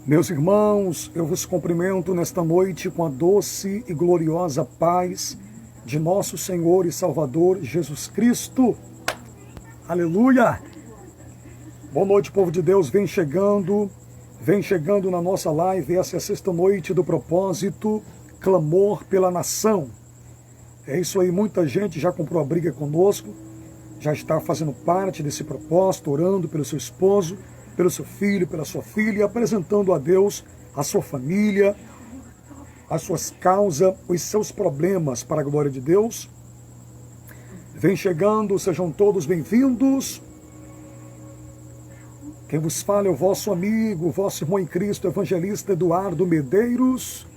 Meus irmãos, eu vos cumprimento nesta noite com a doce e gloriosa paz de nosso Senhor e Salvador Jesus Cristo. Aleluia! Boa noite, povo de Deus, vem chegando na nossa live. Essa é a sexta noite do propósito, clamor pela nação. É isso aí, muita gente já comprou a briga conosco, já está fazendo parte desse propósito, orando pelo seu esposo, pelo seu filho, pela sua filha, apresentando a Deus a sua família, as suas causas, os seus problemas para a glória de Deus. Vem chegando, sejam todos bem-vindos. Quem vos fala é o vosso amigo, o vosso irmão em Cristo, evangelista Eduardo Medeiros,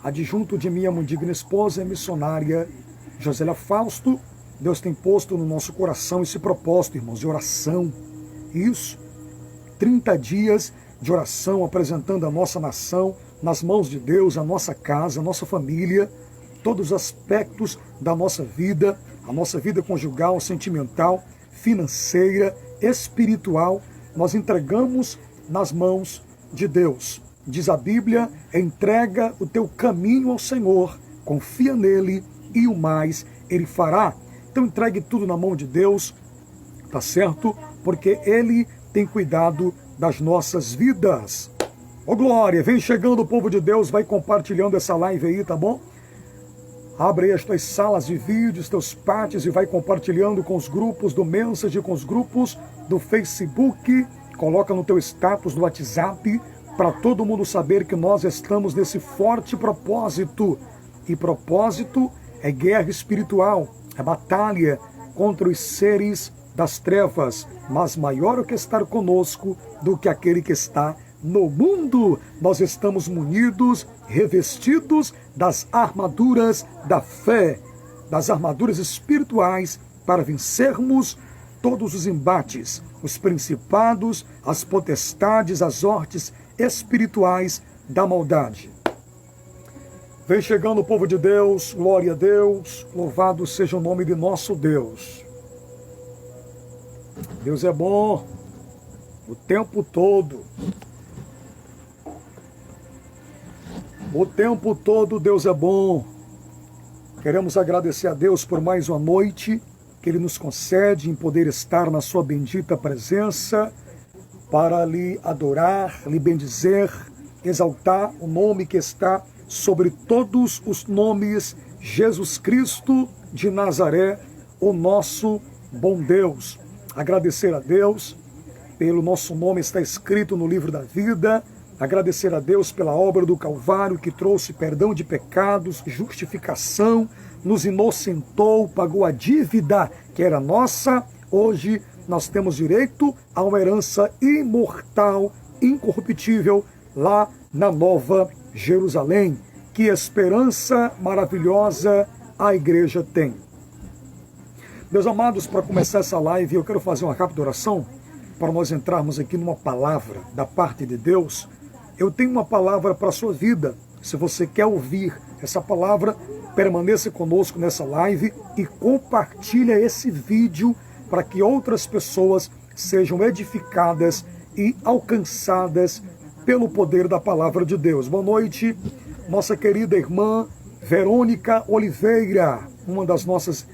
adjunto de minha muito digna esposa e missionária Josélia Fausto. Deus tem posto no nosso coração esse propósito, irmãos, de oração. Isso. 30 dias de oração, apresentando a nossa nação nas mãos de Deus, a nossa casa, a nossa família, todos os aspectos da nossa vida, a nossa vida conjugal, sentimental, financeira, espiritual, nós entregamos nas mãos de Deus. Diz a Bíblia, entrega o teu caminho ao Senhor, confia nele e o mais ele fará. Então entregue tudo na mão de Deus, tá certo? Porque ele tem cuidado das nossas vidas. Ô glória, vem chegando o povo de Deus, vai compartilhando essa live aí, tá bom? Abre aí as tuas salas de vídeos, teus partes e vai compartilhando com os grupos do Message, com os grupos do Facebook. Coloca no teu status do WhatsApp para todo mundo saber que nós estamos nesse forte propósito. E propósito é guerra espiritual, é batalha contra os seres das trevas, mas maior o que estar conosco do que aquele que está no mundo. Nós estamos munidos, revestidos das armaduras da fé, das armaduras espirituais, para vencermos todos os embates, os principados, as potestades, as hortes espirituais da maldade. Vem chegando o povo de Deus, glória a Deus, louvado seja o nome de nosso Deus. Deus é bom o tempo todo. O tempo todo Deus é bom. Queremos agradecer a Deus por mais uma noite que Ele nos concede em poder estar na sua bendita presença para lhe adorar, lhe bendizer, exaltar o nome que está sobre todos os nomes, Jesus Cristo de Nazaré, o nosso bom Deus. Agradecer a Deus pelo nosso nome está escrito no livro da vida, agradecer a Deus pela obra do Calvário que trouxe perdão de pecados, justificação, nos inocentou, pagou a dívida que era nossa. Hoje nós temos direito a uma herança imortal, incorruptível, lá na Nova Jerusalém. Que esperança maravilhosa a igreja tem. Meus amados, para começar essa live, eu quero fazer uma rápida oração para nós entrarmos aqui numa palavra da parte de Deus. Eu tenho uma palavra para a sua vida. Se você quer ouvir essa palavra, permaneça conosco nessa live e compartilha esse vídeo para que outras pessoas sejam edificadas e alcançadas pelo poder da palavra de Deus. Boa noite, nossa querida irmã Verônica Oliveira, uma das nossas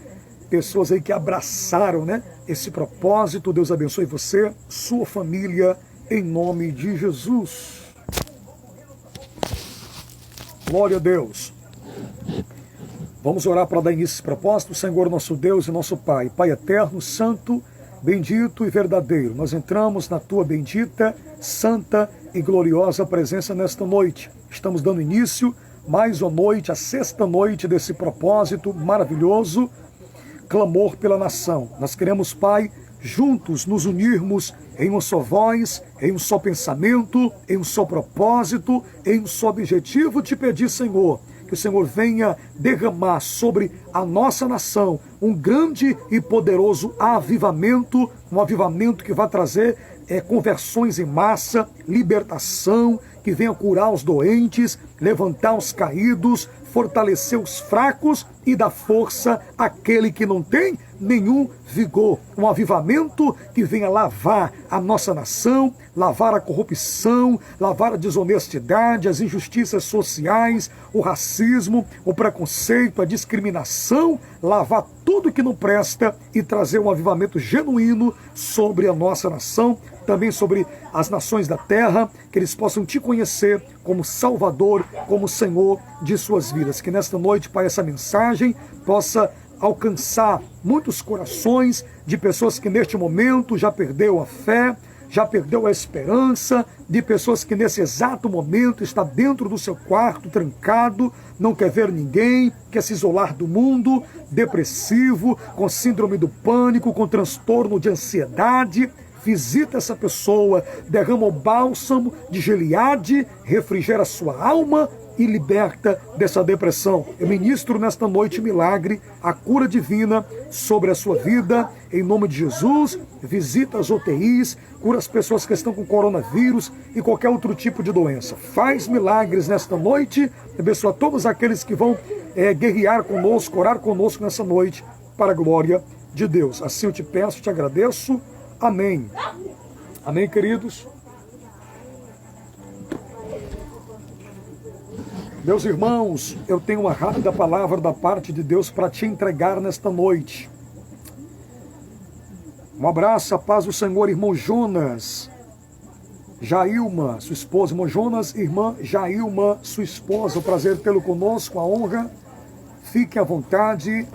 pessoas aí que abraçaram, né, esse propósito. Deus abençoe você, sua família, em nome de Jesus. Glória a Deus. Vamos orar para dar início a esse propósito. Senhor, nosso Deus e nosso Pai, Pai eterno, santo, bendito e verdadeiro, nós entramos na tua bendita, santa e gloriosa presença nesta noite. Estamos dando início mais uma noite, a sexta noite desse propósito maravilhoso, clamor pela nação. Nós queremos, Pai, juntos nos unirmos em uma só voz, em um só pensamento, em um só propósito, em um só objetivo. Te pedir, Senhor, que o Senhor venha derramar sobre a nossa nação um grande e poderoso avivamento, um avivamento que vai trazer conversões em massa, libertação, que venha curar os doentes, levantar os caídos, fortalecer os fracos e dar força àquele que não tem nenhum vigor. Um avivamento que venha lavar a nossa nação, lavar a corrupção, lavar a desonestidade, as injustiças sociais, o racismo, o preconceito, a discriminação, lavar tudo que não presta e trazer um avivamento genuíno sobre a nossa nação, também sobre as nações da terra, que eles possam te conhecer como Salvador, como Senhor de suas vidas. Que nesta noite, Pai, essa mensagem possa alcançar muitos corações de pessoas que neste momento já perdeu a fé, já perdeu a esperança, de pessoas que nesse exato momento está dentro do seu quarto, trancado, não quer ver ninguém, quer se isolar do mundo, depressivo, com síndrome do pânico, com transtorno de ansiedade. Visita essa pessoa, derrama o bálsamo de Gileade, refrigera sua alma e liberta dessa depressão. Eu ministro nesta noite milagre, a cura divina sobre a sua vida, em nome de Jesus. Visita as UTIs, cura as pessoas que estão com coronavírus e qualquer outro tipo de doença. Faz milagres nesta noite, abençoa todos aqueles que vão guerrear conosco, orar conosco nessa noite, para a glória de Deus. Assim eu te peço, te agradeço. Amém. Amém, queridos. Meus irmãos, eu tenho uma rápida palavra da parte de Deus para te entregar nesta noite. Um abraço, a paz do Senhor, irmão Jonas. Jailma, sua esposa, irmão Jonas, irmã Jailma, sua esposa. O prazer tê-lo conosco, a honra. Fique à vontade.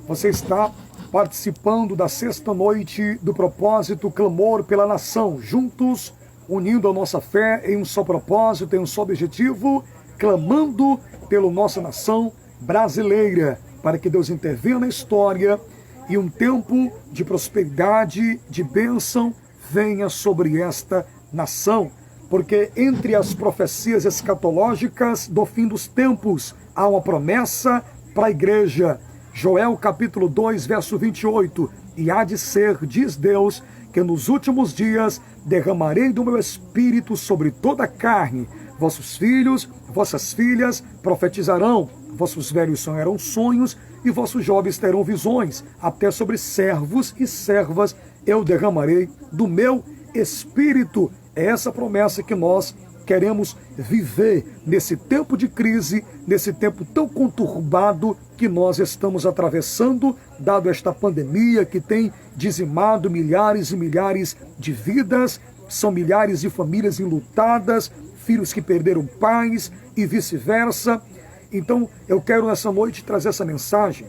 Você está participando da sexta noite do propósito Clamor pela Nação, juntos, unindo a nossa fé em um só propósito, em um só objetivo, clamando pela nossa nação brasileira, para que Deus intervenha na história e um tempo de prosperidade, de bênção, venha sobre esta nação. Porque entre as profecias escatológicas do fim dos tempos, há uma promessa para a igreja. Joel capítulo 2, verso 28, e há de ser, diz Deus, que nos últimos dias derramarei do meu espírito sobre toda a carne. Vossos filhos, vossas filhas profetizarão, vossos velhos sonharão sonhos, e vossos jovens terão visões. Até sobre servos e servas eu derramarei do meu espírito. É essa promessa que nós queremos viver nesse tempo de crise, nesse tempo tão conturbado que nós estamos atravessando, dado esta pandemia que tem dizimado milhares e milhares de vidas, são milhares de famílias enlutadas, filhos que perderam pais e vice-versa. Então, eu quero nessa noite trazer essa mensagem.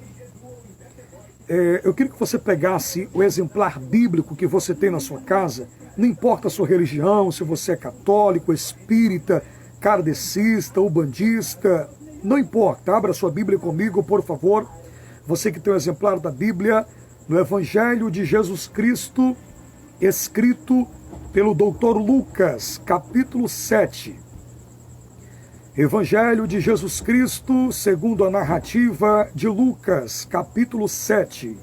Eu queria que você pegasse o exemplar bíblico que você tem na sua casa. Não importa a sua religião, se você é católico, espírita, kardecista, ubandista, não importa. Abra sua Bíblia comigo, por favor. Você que tem o exemplar da Bíblia, no Evangelho de Jesus Cristo, escrito pelo Dr. Lucas, capítulo 7. Evangelho de Jesus Cristo, segundo a narrativa de Lucas, capítulo 7.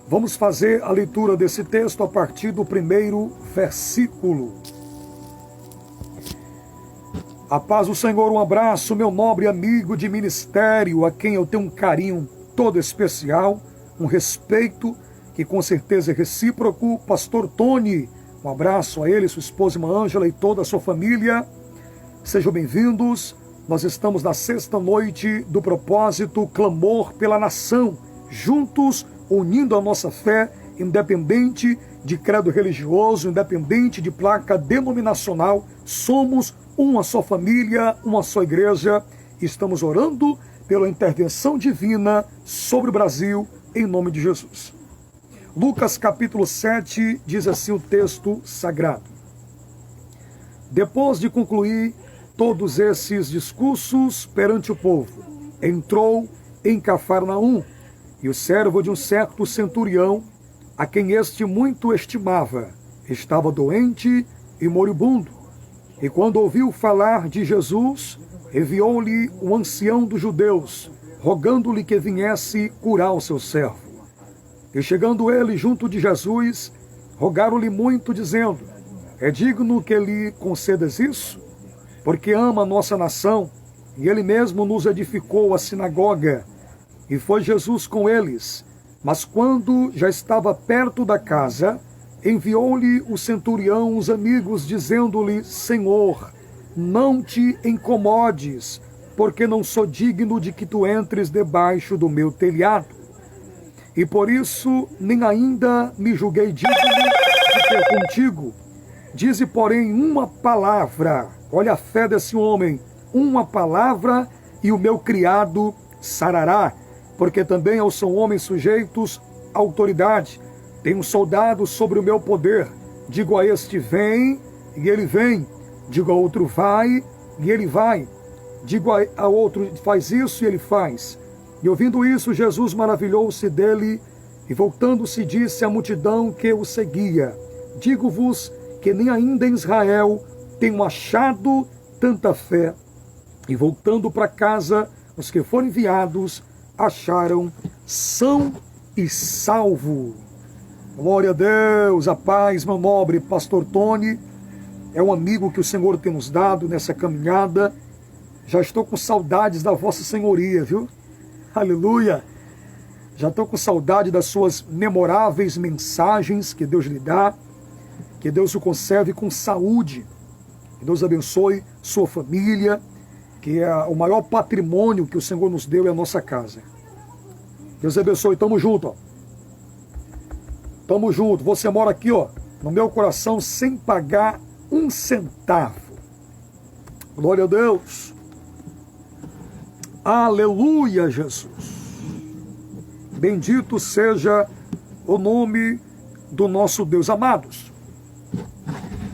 Vamos fazer a leitura desse texto a partir do primeiro versículo. A paz do Senhor, um abraço, meu nobre amigo de ministério, a quem eu tenho um carinho todo especial, um respeito que com certeza é recíproco, pastor Tony. Um abraço a ele, sua esposa irmã Ângela e toda a sua família. Sejam bem-vindos. Nós estamos na sexta noite do propósito Clamor pela Nação, juntos, unindo a nossa fé, independente de credo religioso, independente de placa denominacional, somos uma só família, uma só igreja. Estamos orando pela intervenção divina sobre o Brasil, em nome de Jesus. Lucas capítulo 7, diz assim o texto sagrado. Depois de concluir todos esses discursos perante o povo, entrou em Cafarnaum, e o servo de um certo centurião, a quem este muito estimava, estava doente e moribundo. E quando ouviu falar de Jesus, enviou-lhe um ancião dos judeus, rogando-lhe que viesse curar o seu servo. E chegando ele junto de Jesus, rogaram-lhe muito, dizendo: é digno que lhe concedas isso? Porque ama a nossa nação, e ele mesmo nos edificou a sinagoga. E foi Jesus com eles. Mas quando já estava perto da casa, enviou-lhe o centurião os amigos, dizendo-lhe: Senhor, não te incomodes, porque não sou digno de que tu entres debaixo do meu telhado. E por isso nem ainda me julguei digno de ter contigo. Dize, porém, uma palavra. Olha a fé desse homem. Uma palavra e o meu criado sarará. Porque também eu sou homens sujeitos à autoridade. Tenho soldados sobre o meu poder. Digo a este, vem, e ele vem. Digo a outro, vai, e ele vai. Digo a outro, faz isso, e ele faz. E ouvindo isso, Jesus maravilhou-se dele, e voltando-se disse à multidão que o seguia: digo-vos que nem ainda em Israel tenho achado tanta fé. E voltando para casa, os que foram enviados acharam são e salvo. Glória a Deus, a paz, meu nobre pastor Tony. É um amigo que o Senhor tem nos dado nessa caminhada. Já estou com saudades da vossa senhoria, viu? Aleluia! Já estou com saudade das suas memoráveis mensagens que Deus lhe dá. Que Deus o conserve com saúde. Que Deus abençoe sua família. Que é o maior patrimônio que o Senhor nos deu é a nossa casa. Deus abençoe, tamo junto, ó. Tamo junto. Você mora aqui, ó, no meu coração, sem pagar um centavo. Glória a Deus. Aleluia, Jesus. Bendito seja o nome do nosso Deus. Amados,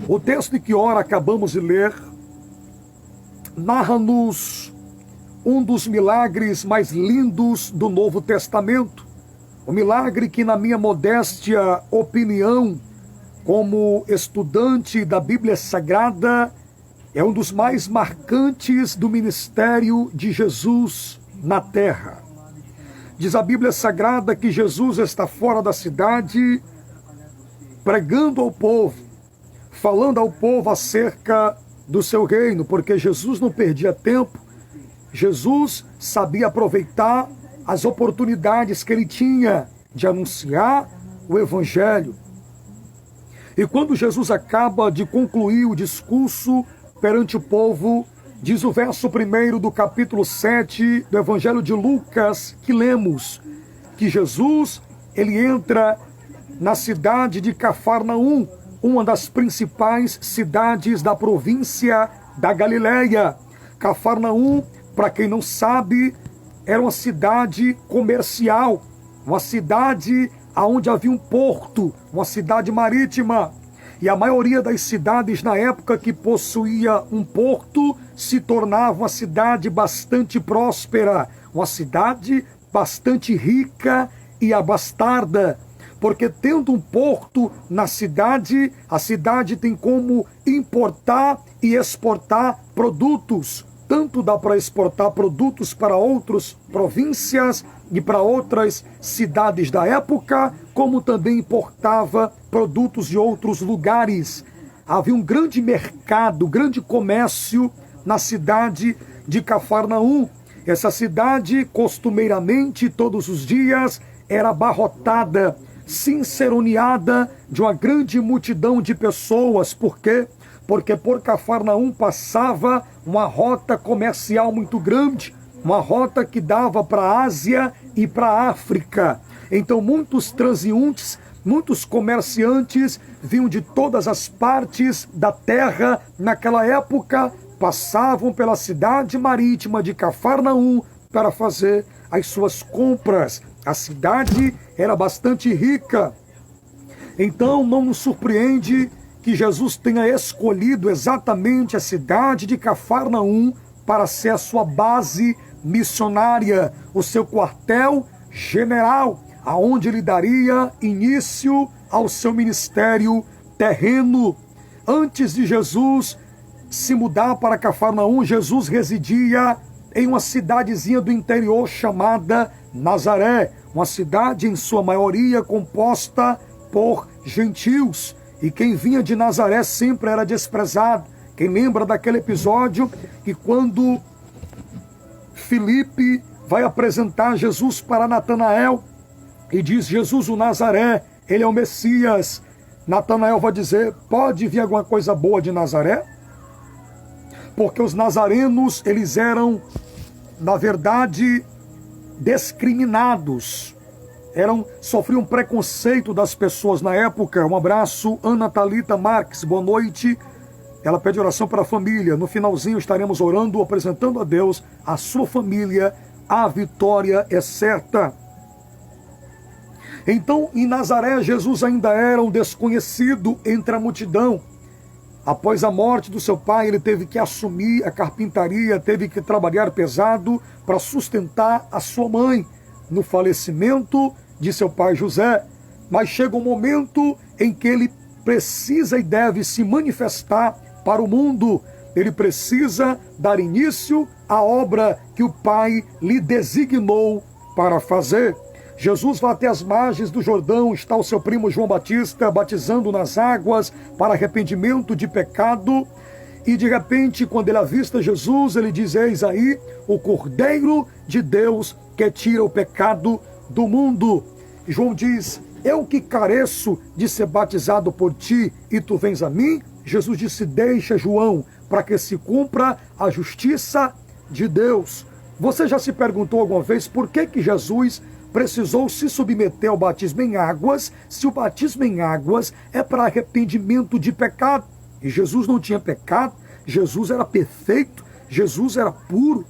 o texto de que ora acabamos de ler narra-nos um dos milagres mais lindos do Novo Testamento. O milagre que, na minha modéstia opinião, como estudante da Bíblia Sagrada, é um dos mais marcantes do ministério de Jesus na terra. Diz a Bíblia Sagrada que Jesus está fora da cidade, pregando ao povo, falando ao povo acerca do seu reino, porque Jesus não perdia tempo. Jesus sabia aproveitar as oportunidades que ele tinha de anunciar o Evangelho. E quando Jesus acaba de concluir o discurso perante o povo, diz o verso 1 do capítulo 7 do Evangelho de Lucas, que lemos, que Jesus, ele entra na cidade de Cafarnaum, uma das principais cidades da província da Galileia. Cafarnaum, para quem não sabe, era uma cidade comercial, uma cidade onde havia um porto, uma cidade marítima. E a maioria das cidades na época que possuía um porto se tornava uma cidade bastante próspera, uma cidade bastante rica e abastada. Porque tendo um porto na cidade, a cidade tem como importar e exportar produtos. Tanto dá para exportar produtos para outras províncias e para outras cidades da época, como também importava produtos de outros lugares. Havia um grande mercado, grande comércio na cidade de Cafarnaum. Essa cidade, costumeiramente, todos os dias, era abarrotada, cinceroneada de uma grande multidão de pessoas. Por quê? Porque por Cafarnaum passava uma rota comercial muito grande, uma rota que dava para a Ásia e para a África. Então muitos transeuntes, muitos comerciantes vinham de todas as partes da terra naquela época, passavam pela cidade marítima de Cafarnaum para fazer as suas compras. A cidade era bastante rica. Então não nos surpreende que Jesus tenha escolhido exatamente a cidade de Cafarnaum para ser a sua base missionária, o seu quartel general, aonde ele daria início ao seu ministério terreno. Antes de Jesus se mudar para Cafarnaum, Jesus residia em uma cidadezinha do interior chamada Nazaré, uma cidade em sua maioria composta por gentios. E quem vinha de Nazaré sempre era desprezado. Quem lembra daquele episódio que quando Filipe vai apresentar Jesus para Natanael e diz: Jesus o Nazaré, ele é o Messias. Natanael vai dizer: pode vir alguma coisa boa de Nazaré? Porque os nazarenos, eles eram, na verdade, discriminados. Sofriam preconceito das pessoas na época. Um abraço, Ana Thalita Marques, boa noite. Ela pede oração para a família. No finalzinho estaremos orando, apresentando a Deus a sua família. A vitória é certa. Então, em Nazaré, Jesus ainda era um desconhecido entre a multidão. Após a morte do seu pai, ele teve que assumir a carpintaria, teve que trabalhar pesado para sustentar a sua mãe no falecimento de seu pai José. Mas chega um momento em que ele precisa e deve se manifestar para o mundo. Ele precisa dar início à obra que o pai lhe designou para fazer. Jesus vai até as margens do Jordão, está o seu primo João Batista batizando nas águas para arrependimento de pecado. E de repente, quando ele avista Jesus, ele diz: eis aí o Cordeiro de Deus que tira o pecado do mundo. E João diz: eu que careço de ser batizado por ti e tu vens a mim? Jesus disse: deixa, João, para que se cumpra a justiça de Deus. Você já se perguntou alguma vez por que Jesus precisou se submeter ao batismo em águas, se o batismo em águas é para arrependimento de pecado? E Jesus não tinha pecado, Jesus era perfeito, Jesus era puro.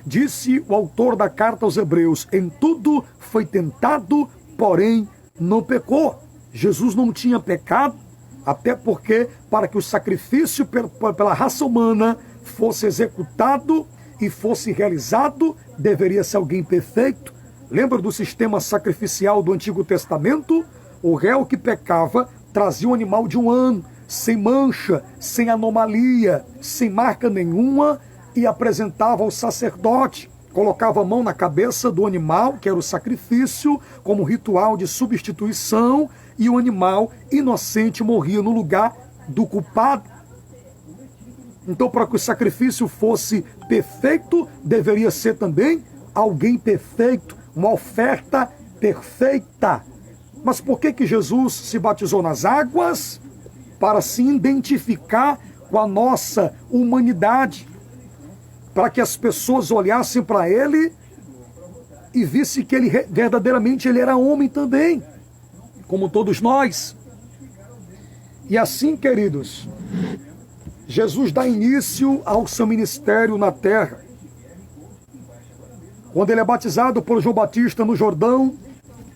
Disse o autor da carta aos Hebreus: em tudo foi tentado, porém não pecou. Jesus não tinha pecado, até porque para que o sacrifício pela raça humana fosse executado e fosse realizado, deveria ser alguém perfeito. Lembra do sistema sacrificial do Antigo Testamento? O réu que pecava trazia um animal de um ano, sem mancha, sem anomalia, sem marca nenhuma, e apresentava ao sacerdote. Colocava a mão na cabeça do animal, que era o sacrifício, como ritual de substituição, e o animal inocente morria no lugar do culpado. Então, para que o sacrifício fosse perfeito, deveria ser também alguém perfeito, uma oferta perfeita. Mas por que Jesus se batizou nas águas? Para se identificar com a nossa humanidade, para que as pessoas olhassem para ele e vissem que ele verdadeiramente ele era homem também, como todos nós. E assim, queridos, Jesus dá início ao seu ministério na terra. Quando ele é batizado por João Batista no Jordão,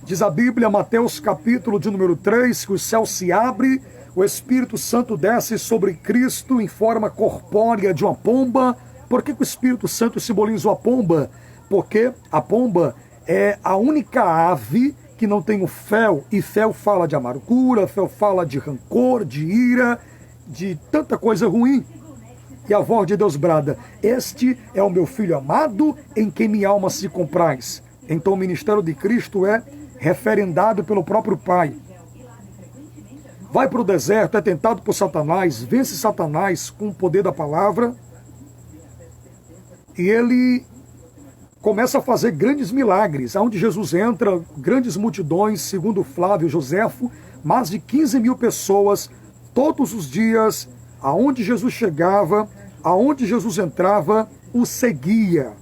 diz a Bíblia, Mateus capítulo de número 3, que o céu se abre, o Espírito Santo desce sobre Cristo em forma corpórea de uma pomba. Por que o Espírito Santo simboliza a pomba? Porque a pomba é a única ave que não tem o fel, e fel fala de amargura, fel fala de rancor, de ira, de tanta coisa ruim. E a voz de Deus brada: este é o meu filho amado, em quem minha alma se compraz. Então o ministério de Cristo é referendado pelo próprio Pai. Vai para o deserto, é tentado por Satanás, vence Satanás com o poder da palavra, e ele começa a fazer grandes milagres. Aonde Jesus entra, grandes multidões, segundo Flávio Joséfo, mais de 15 mil pessoas, todos os dias. Aonde Jesus chegava, aonde Jesus entrava, o seguia.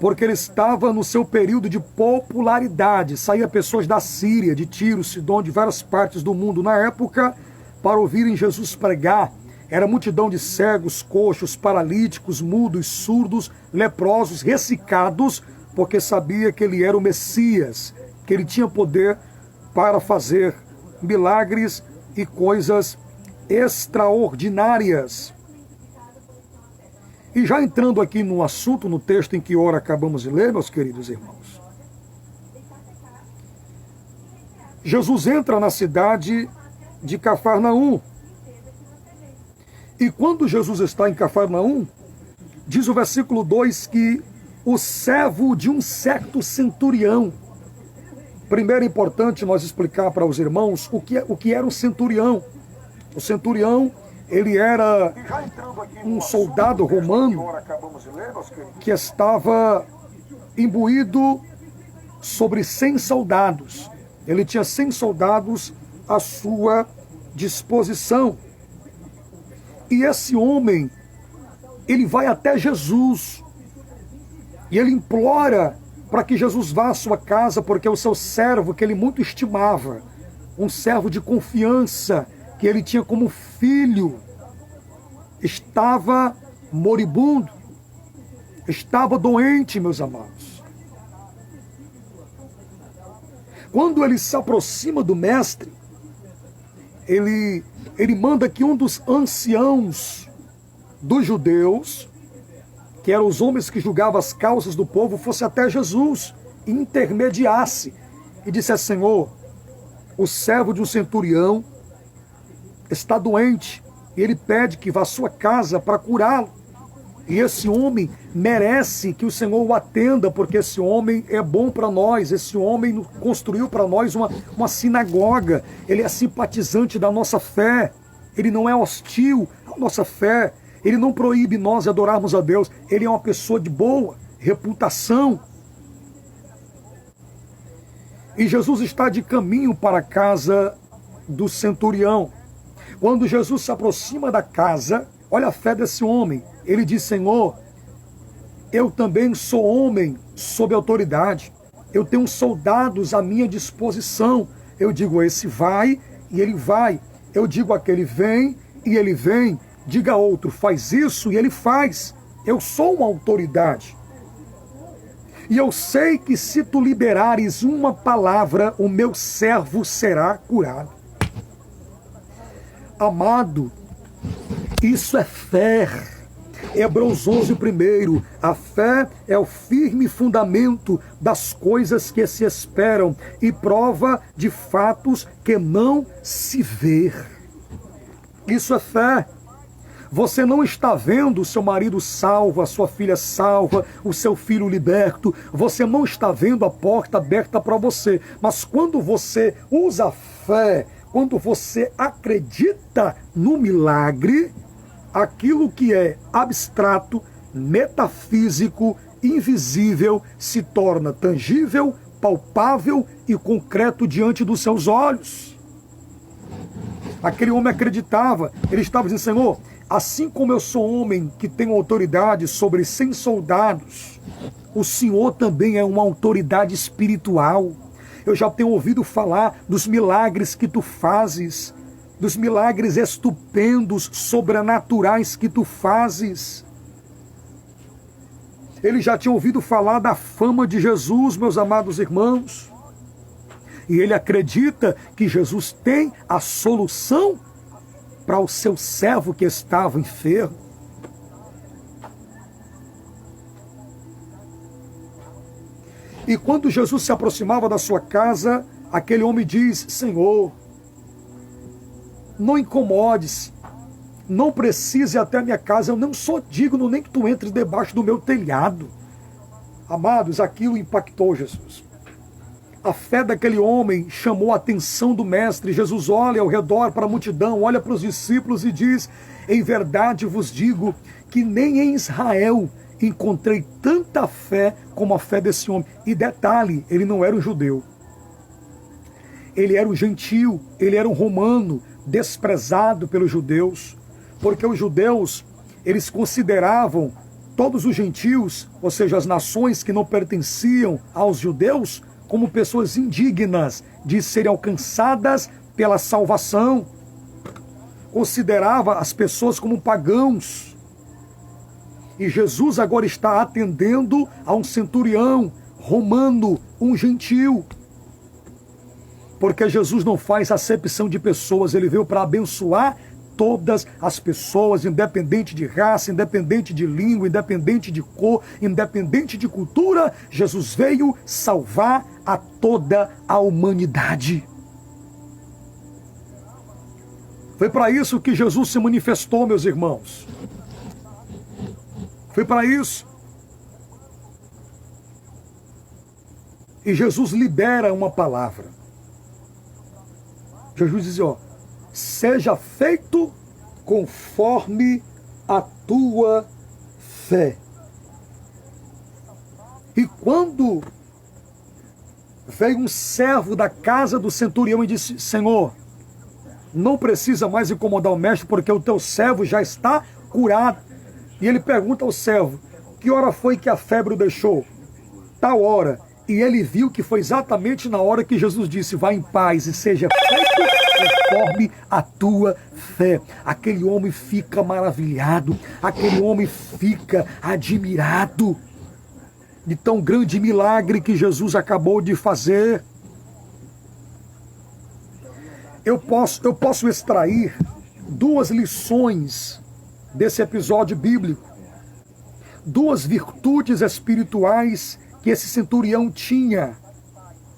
Porque ele estava no seu período de popularidade. Saía pessoas da Síria, de Tiro, Sidom, de várias partes do mundo na época, para ouvirem Jesus pregar. Era multidão de cegos, coxos, paralíticos, mudos, surdos, leprosos, ressecados, porque sabia que ele era o Messias, que ele tinha poder para fazer milagres e coisas extraordinárias. E já entrando aqui no assunto, no texto em que ora acabamos de ler, meus queridos irmãos, Jesus entra na cidade de Cafarnaum. E quando Jesus está em Cafarnaum, diz o versículo 2 que o servo de um certo centurião. Primeiro é importante nós explicar para os irmãos o que era um centurião. O centurião Ele era um soldado romano que estava imbuído sobre 100 soldados. Ele tinha 100 soldados à sua disposição. E esse homem, ele vai até Jesus. E ele implora para que Jesus vá à sua casa, porque o seu servo, que ele muito estimava, um servo de confiança, que ele tinha como filho, estava moribundo, estava doente, meus amados. Quando ele se aproxima do mestre, ele manda que um dos anciãos dos judeus, que eram os homens que julgavam as causas do povo, fosse até Jesus e intermediasse e disse: Senhor, o servo de um centurião está doente e ele pede que vá à sua casa para curá-lo. E esse homem merece que o Senhor o atenda, porque esse homem é bom para nós, esse homem construiu para nós uma sinagoga, ele é simpatizante da nossa fé, ele não é hostil à nossa fé, ele não proíbe nós adorarmos a Deus, ele é uma pessoa de boa reputação. E Jesus está de caminho para a casa do centurião. Quando Jesus se aproxima da casa, olha a fé desse homem. Ele diz: Senhor, eu também sou homem sob autoridade. Eu tenho soldados à minha disposição. Eu digo a esse vai e ele vai. Eu digo àquele vem e ele vem. Diga a outro, faz isso e ele faz. Eu sou uma autoridade. E eu sei que se tu liberares uma palavra, o meu servo será curado. Amado, isso é fé. Hebreus 11:1, a fé é o firme fundamento das coisas que se esperam e prova de fatos que não se vê. Isso é fé. Você não está vendo o seu marido salvo, a sua filha salva, o seu filho liberto. Você não está vendo a porta aberta para você. Mas quando você usa a fé, quando você acredita no milagre, aquilo que é abstrato, metafísico, invisível, se torna tangível, palpável e concreto diante dos seus olhos. Aquele homem acreditava, ele estava dizendo: Senhor, assim como eu sou homem que tem autoridade sobre 100 soldados, o Senhor também é uma autoridade espiritual. Eu já tenho ouvido falar dos milagres que tu fazes, dos milagres estupendos, sobrenaturais que tu fazes. Ele já tinha ouvido falar da fama de Jesus, meus amados irmãos. E ele acredita que Jesus tem a solução para o seu servo que estava enfermo. E quando Jesus se aproximava da sua casa, aquele homem diz: Senhor, não incomode-se, não precise ir até a minha casa, eu não sou digno nem que tu entres debaixo do meu telhado. Amados, aquilo impactou Jesus. A fé daquele homem chamou a atenção do mestre. Jesus olha ao redor para a multidão, olha para os discípulos e diz: em verdade vos digo que nem em Israel encontrei tanta fé como a fé desse homem. E detalhe, ele não era um judeu. Ele era um gentil, ele era um romano, desprezado pelos judeus, porque os judeus, eles consideravam todos os gentios, ou seja, as nações que não pertenciam aos judeus, como pessoas indignas de serem alcançadas pela salvação. Considerava as pessoas como pagãos. E Jesus agora está atendendo a um centurião romano, um gentil. Porque Jesus não faz acepção de pessoas, ele veio para abençoar todas as pessoas, independente de raça, independente de língua, independente de cor, independente de cultura. Jesus veio salvar a toda a humanidade. Foi para isso que Jesus se manifestou, meus irmãos. Foi para isso. E Jesus libera uma palavra. Jesus diz: ó, seja feito conforme a tua fé. E quando veio um servo da casa do centurião e disse: Senhor, não precisa mais incomodar o mestre, porque o teu servo já está curado. E ele pergunta ao servo: que hora foi que a febre o deixou? Tal hora. E ele viu que foi exatamente na hora que Jesus disse: vá em paz e seja feito conforme a tua fé. Aquele homem fica maravilhado, aquele homem fica admirado de tão grande milagre que Jesus acabou de fazer. Eu posso extrair duas lições desse episódio bíblico, duas virtudes espirituais que esse centurião tinha,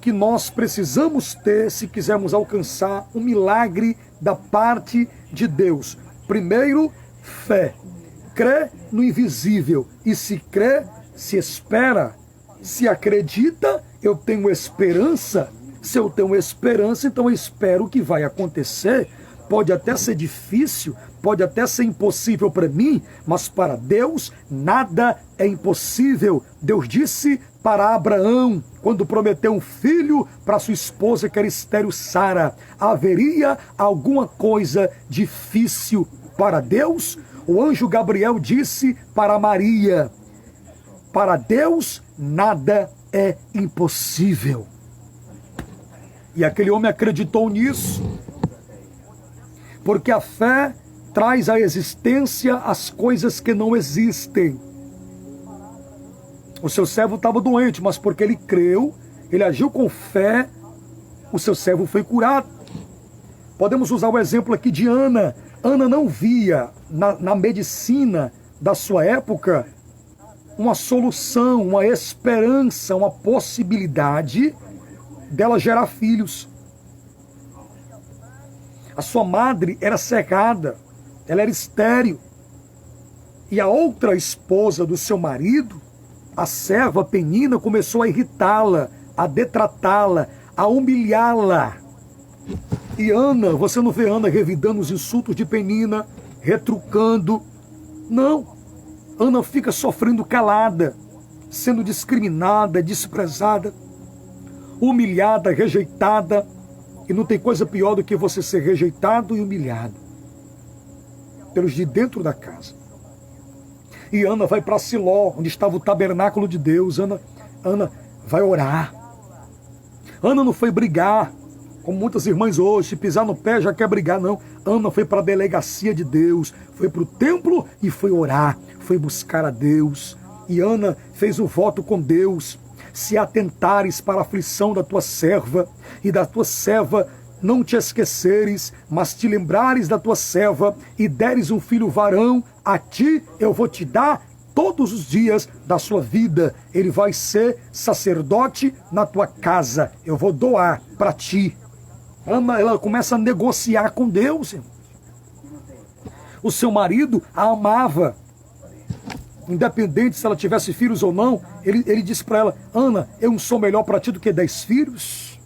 que nós precisamos ter se quisermos alcançar um milagre da parte de Deus. Primeiro, fé. Crê no invisível, e se crê, se espera. Se acredita, eu tenho esperança. Se eu tenho esperança, então eu espero que vai acontecer. Pode até ser difícil, pode até ser impossível para mim, mas para Deus nada é impossível. Deus disse para Abraão, quando prometeu um filho para sua esposa que era estéril Sara: haveria alguma coisa difícil para Deus? O anjo Gabriel disse para Maria: para Deus nada é impossível. E aquele homem acreditou nisso, porque a fé traz à existência as coisas que não existem. O seu servo estava doente, mas porque ele creu, ele agiu com fé, o seu servo foi curado. Podemos usar o exemplo aqui de Ana. Ana não via na medicina da sua época uma solução, uma esperança, uma possibilidade dela gerar filhos. A sua madre era cegada, ela era estéril. E a outra esposa do seu marido, a serva Penina, começou a irritá-la, a detratá-la, a humilhá-la. E Ana, você não vê Ana revidando os insultos de Penina, retrucando. Não. Ana fica sofrendo calada, sendo discriminada, desprezada, humilhada, rejeitada. E não tem coisa pior do que você ser rejeitado e humilhado pelos de dentro da casa. E Ana vai para Siló, onde estava o tabernáculo de Deus. Ana vai orar. Ana não foi brigar, como muitas irmãs hoje, se pisar no pé já quer brigar, não. Ana foi para a delegacia de Deus, foi para o templo e foi orar, foi buscar a Deus. E Ana fez um voto com Deus: se atentares para a aflição da tua serva, e da tua serva não te esqueceres, mas te lembrares da tua serva, e deres um filho varão, a ti eu vou te dar todos os dias da sua vida. Ele vai ser sacerdote na tua casa, eu vou doar para ti. Ana, ela começa a negociar com Deus. O seu marido a amava, independente se ela tivesse filhos ou não. Ele disse para ela: Ana, eu não sou melhor para ti do que 10 filhos?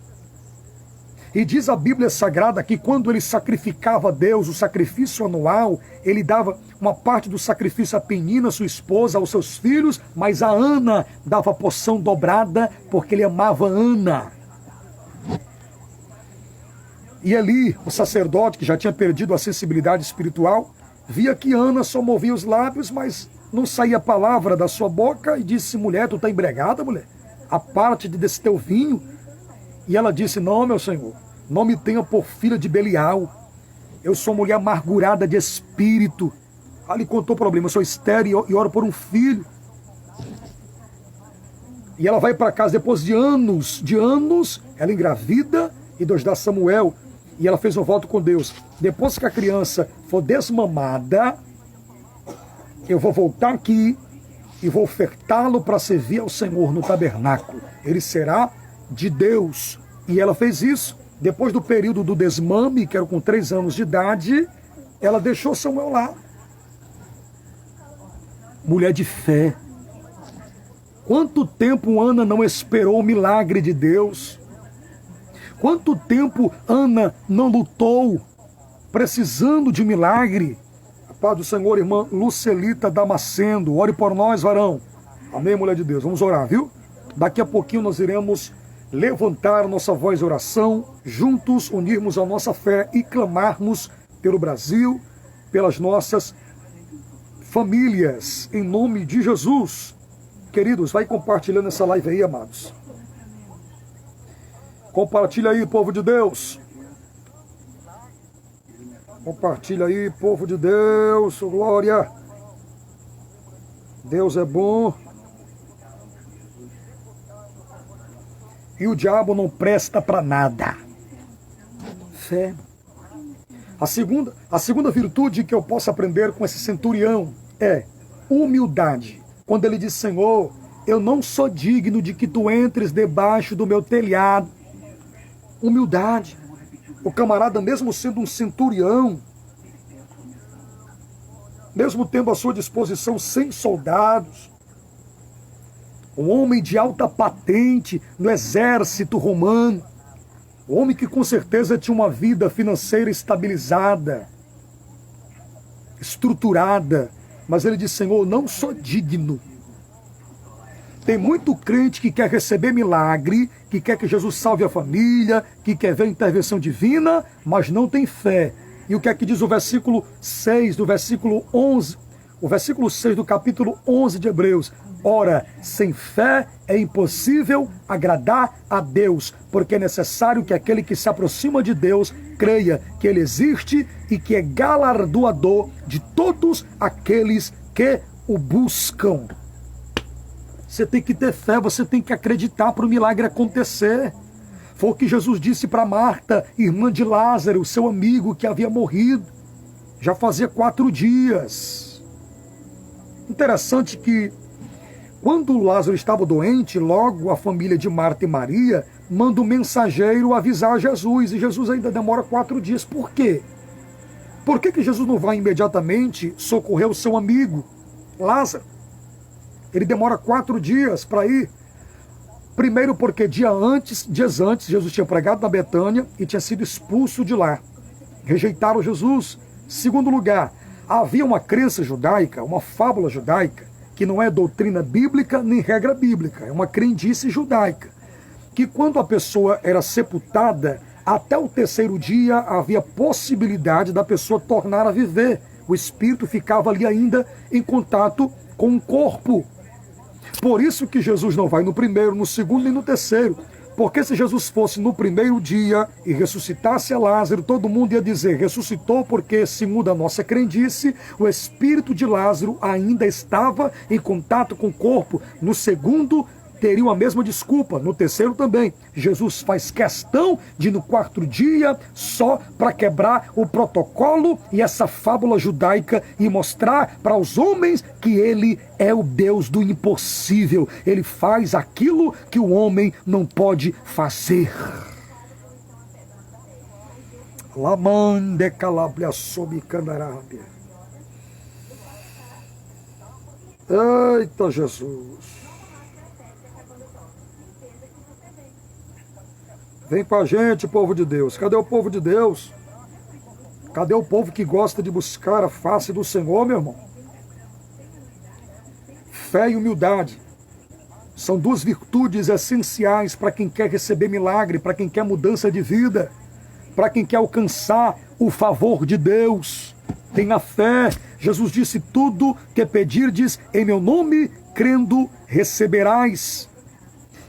E diz a Bíblia Sagrada que quando ele sacrificava a Deus, o sacrifício anual, ele dava uma parte do sacrifício a Penina, sua esposa, aos seus filhos, mas a Ana dava a porção dobrada, porque ele amava Ana. E ali, o sacerdote, que já tinha perdido a sensibilidade espiritual, via que Ana só movia os lábios, mas não saía palavra da sua boca, e disse: mulher, tu está embriagada, mulher? Aparte-te desse teu vinho. E ela disse: não, meu senhor, não me tenha por filha de Belial. Eu sou mulher amargurada de espírito. Ali contou o problema: eu sou estéril e oro por um filho. E ela vai para casa depois de anos, ela engravida e Deus dá Samuel. E ela fez um voto com Deus: depois que a criança for desmamada, eu vou voltar aqui e vou ofertá-lo para servir ao Senhor no tabernáculo. Ele será de Deus. E ela fez isso. Depois do período do desmame, que era com 3 anos de idade, ela deixou Samuel lá. Mulher de fé. Quanto tempo Ana não esperou o milagre de Deus? Quanto tempo Ana não lutou, precisando de milagre? Paz do Senhor, irmã Lucelita Damasceno. Ore por nós, varão. Amém, mulher de Deus. Vamos orar, viu? Daqui a pouquinho nós iremos levantar nossa voz de oração, juntos unirmos a nossa fé e clamarmos pelo Brasil, pelas nossas famílias, em nome de Jesus. Queridos, vai compartilhando essa live aí, amados. Compartilha aí, povo de Deus. Compartilha aí, povo de Deus, glória. Deus é bom. E o diabo não presta para nada. Fé. A segunda virtude que eu posso aprender com esse centurião é humildade. Quando ele diz, Senhor, eu não sou digno de que tu entres debaixo do meu telhado. Humildade. O camarada, mesmo sendo um centurião, mesmo tendo à sua disposição 100 soldados, um homem de alta patente no exército romano, um homem que com certeza tinha uma vida financeira estabilizada, estruturada, mas ele diz, Senhor, não sou digno. Tem muito crente que quer receber milagre, que quer que Jesus salve a família, que quer ver a intervenção divina, mas não tem fé. E o que é que diz o versículo 6 do versículo 11? O versículo 6 do capítulo 11 de Hebreus. Ora, sem fé é impossível agradar a Deus, porque é necessário que aquele que se aproxima de Deus creia que Ele existe e que é galardoador de todos aqueles que o buscam. Você tem que ter fé, você tem que acreditar para o milagre acontecer. Foi o que Jesus disse para Marta, irmã de Lázaro, seu amigo que havia morrido. Já fazia 4 dias. Interessante que quando Lázaro estava doente, logo a família de Marta e Maria manda um mensageiro avisar Jesus. E Jesus ainda demora 4 dias. Por quê? Por que Jesus não vai imediatamente socorrer o seu amigo, Lázaro? Ele demora 4 dias para ir. Primeiro porque dias antes, Jesus tinha pregado na Betânia e tinha sido expulso de lá. Rejeitaram Jesus. Segundo lugar, havia uma crença judaica, uma fábula judaica, que não é doutrina bíblica nem regra bíblica, é uma crendice judaica, que quando a pessoa era sepultada, até o 3º dia havia possibilidade da pessoa tornar a viver. O espírito ficava ali ainda em contato com o corpo. Por isso que Jesus não vai no primeiro, no segundo e no 3º. Porque se Jesus fosse no primeiro dia e ressuscitasse a Lázaro, todo mundo ia dizer, ressuscitou porque, segundo a nossa crendice, o espírito de Lázaro ainda estava em contato com o corpo. No segundo, teriam a mesma desculpa, no 3º também. Jesus faz questão de no 4º dia, só para quebrar o protocolo e essa fábula judaica e mostrar para os homens que ele é o Deus do impossível. Ele faz aquilo que o homem não pode fazer. Lamande calabria sob candarábia. Eita Jesus. Vem com a gente, povo de Deus. Cadê o povo de Deus? Cadê o povo que gosta de buscar a face do Senhor, meu irmão? Fé e humildade são 2 virtudes essenciais para quem quer receber milagre, para quem quer mudança de vida, para quem quer alcançar o favor de Deus. Tenha fé. Jesus disse, tudo que pedirdes em meu nome, crendo, receberás.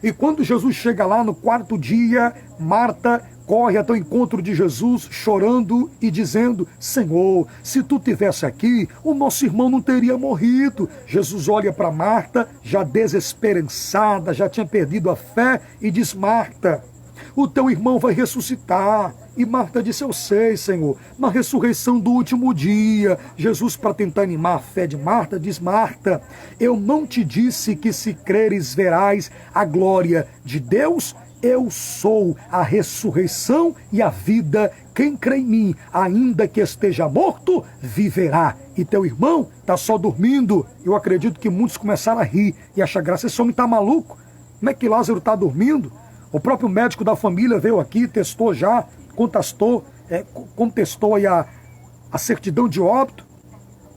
E quando Jesus chega lá no 4º dia, Marta corre até o encontro de Jesus, chorando e dizendo, Senhor, se tu estivesse aqui, o nosso irmão não teria morrido. Jesus olha para Marta, já desesperançada, já tinha perdido a fé, e diz, Marta, o teu irmão vai ressuscitar. E Marta disse, eu sei, Senhor, na ressurreição do último dia. Jesus, para tentar animar a fé de Marta, diz, Marta, eu não te disse que se creres verás a glória de Deus? Eu sou a ressurreição e a vida. Quem crê em mim, ainda que esteja morto, viverá. E teu irmão está só dormindo. Eu acredito que muitos começaram a rir e achar graça. Esse homem está maluco? Como é que Lázaro está dormindo? O próprio médico da família veio aqui, testou já, contestou aí a certidão de óbito.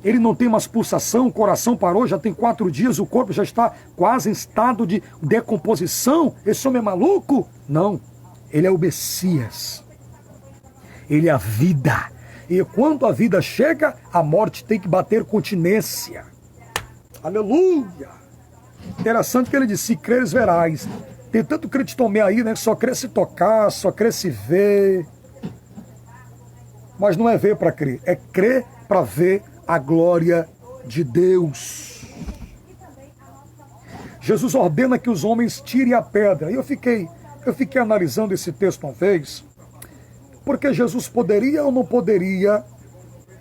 Ele não tem mais pulsação, o coração parou, já tem 4 dias, o corpo já está quase em estado de decomposição. Esse homem é maluco? Não, ele é o Messias. Ele é a vida. E quando a vida chega, a morte tem que bater continência. Aleluia! Interessante que ele disse, se creres verás. Tem tanto creditomé aí, né? Que só crê se tocar, só crê se ver. Mas não é ver para crer, é crer para ver a glória de Deus. Jesus ordena que os homens tirem a pedra. E eu fiquei analisando esse texto uma vez, porque Jesus poderia ou não poderia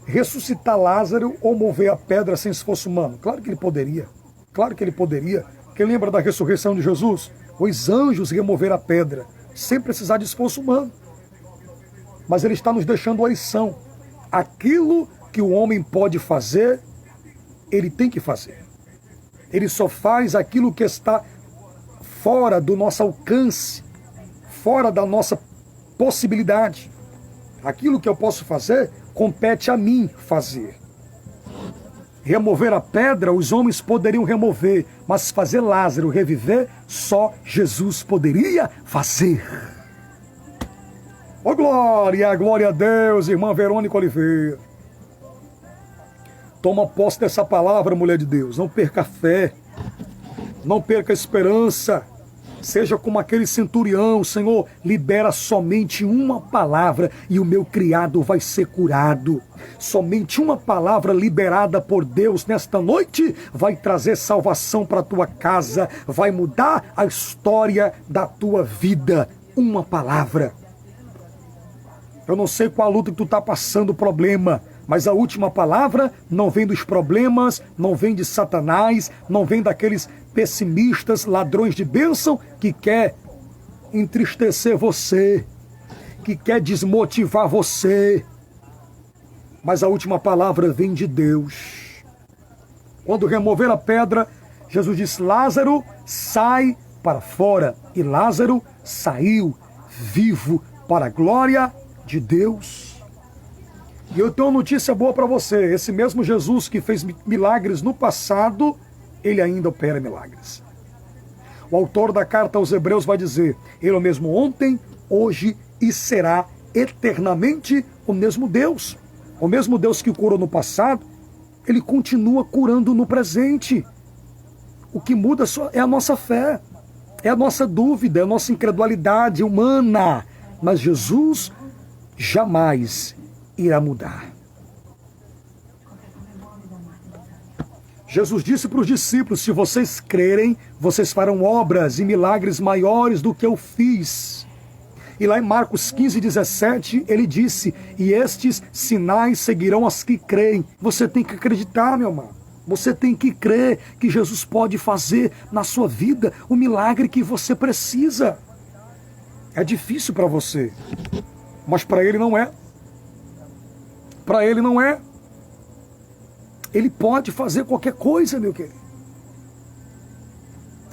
ressuscitar Lázaro ou mover a pedra sem esforço humano? Claro que ele poderia. Claro que ele poderia. Quem lembra da ressurreição de Jesus? Os anjos removeram a pedra, sem precisar de esforço humano. Mas ele está nos deixando uma lição. Aquilo que o homem pode fazer, ele tem que fazer. Ele só faz aquilo que está fora do nosso alcance, fora da nossa possibilidade. Aquilo que eu posso fazer, compete a mim fazer. Remover a pedra, os homens poderiam remover, mas fazer Lázaro reviver, só Jesus poderia fazer. Oh, glória a Deus, irmã Verônica Oliveira. Toma posse dessa palavra, mulher de Deus. Não perca a fé, não perca a esperança. Seja como aquele centurião, Senhor, libera somente uma palavra e o meu criado vai ser curado. Somente uma palavra liberada por Deus nesta noite vai trazer salvação para a tua casa, vai mudar a história da tua vida. Uma palavra. Eu não sei qual luta que tu está passando, problema, mas a última palavra não vem dos problemas, não vem de Satanás, não vem daqueles pessimistas, ladrões de bênção, que quer entristecer você, que quer desmotivar você. Mas a última palavra vem de Deus. Quando remover a pedra, Jesus disse, Lázaro, sai para fora. E Lázaro saiu vivo para a glória de Deus. E eu tenho uma notícia boa para você. Esse mesmo Jesus que fez milagres no passado, ele ainda opera milagres. O autor da carta aos Hebreus vai dizer, ele é o mesmo ontem, hoje e será eternamente o mesmo Deus. O mesmo Deus que curou no passado, ele continua curando no presente. O que muda é a nossa fé, é a nossa dúvida, é a nossa incredulidade humana. Mas Jesus jamais irá mudar. Jesus disse para os discípulos, se vocês crerem, vocês farão obras e milagres maiores do que eu fiz. E lá em Marcos 15:17, ele disse, e estes sinais seguirão as que creem. Você tem que acreditar, meu irmão. Você tem que crer que Jesus pode fazer na sua vida o milagre que você precisa. É difícil para você, mas para ele não é. Para ele não é. Ele pode fazer qualquer coisa, meu querido.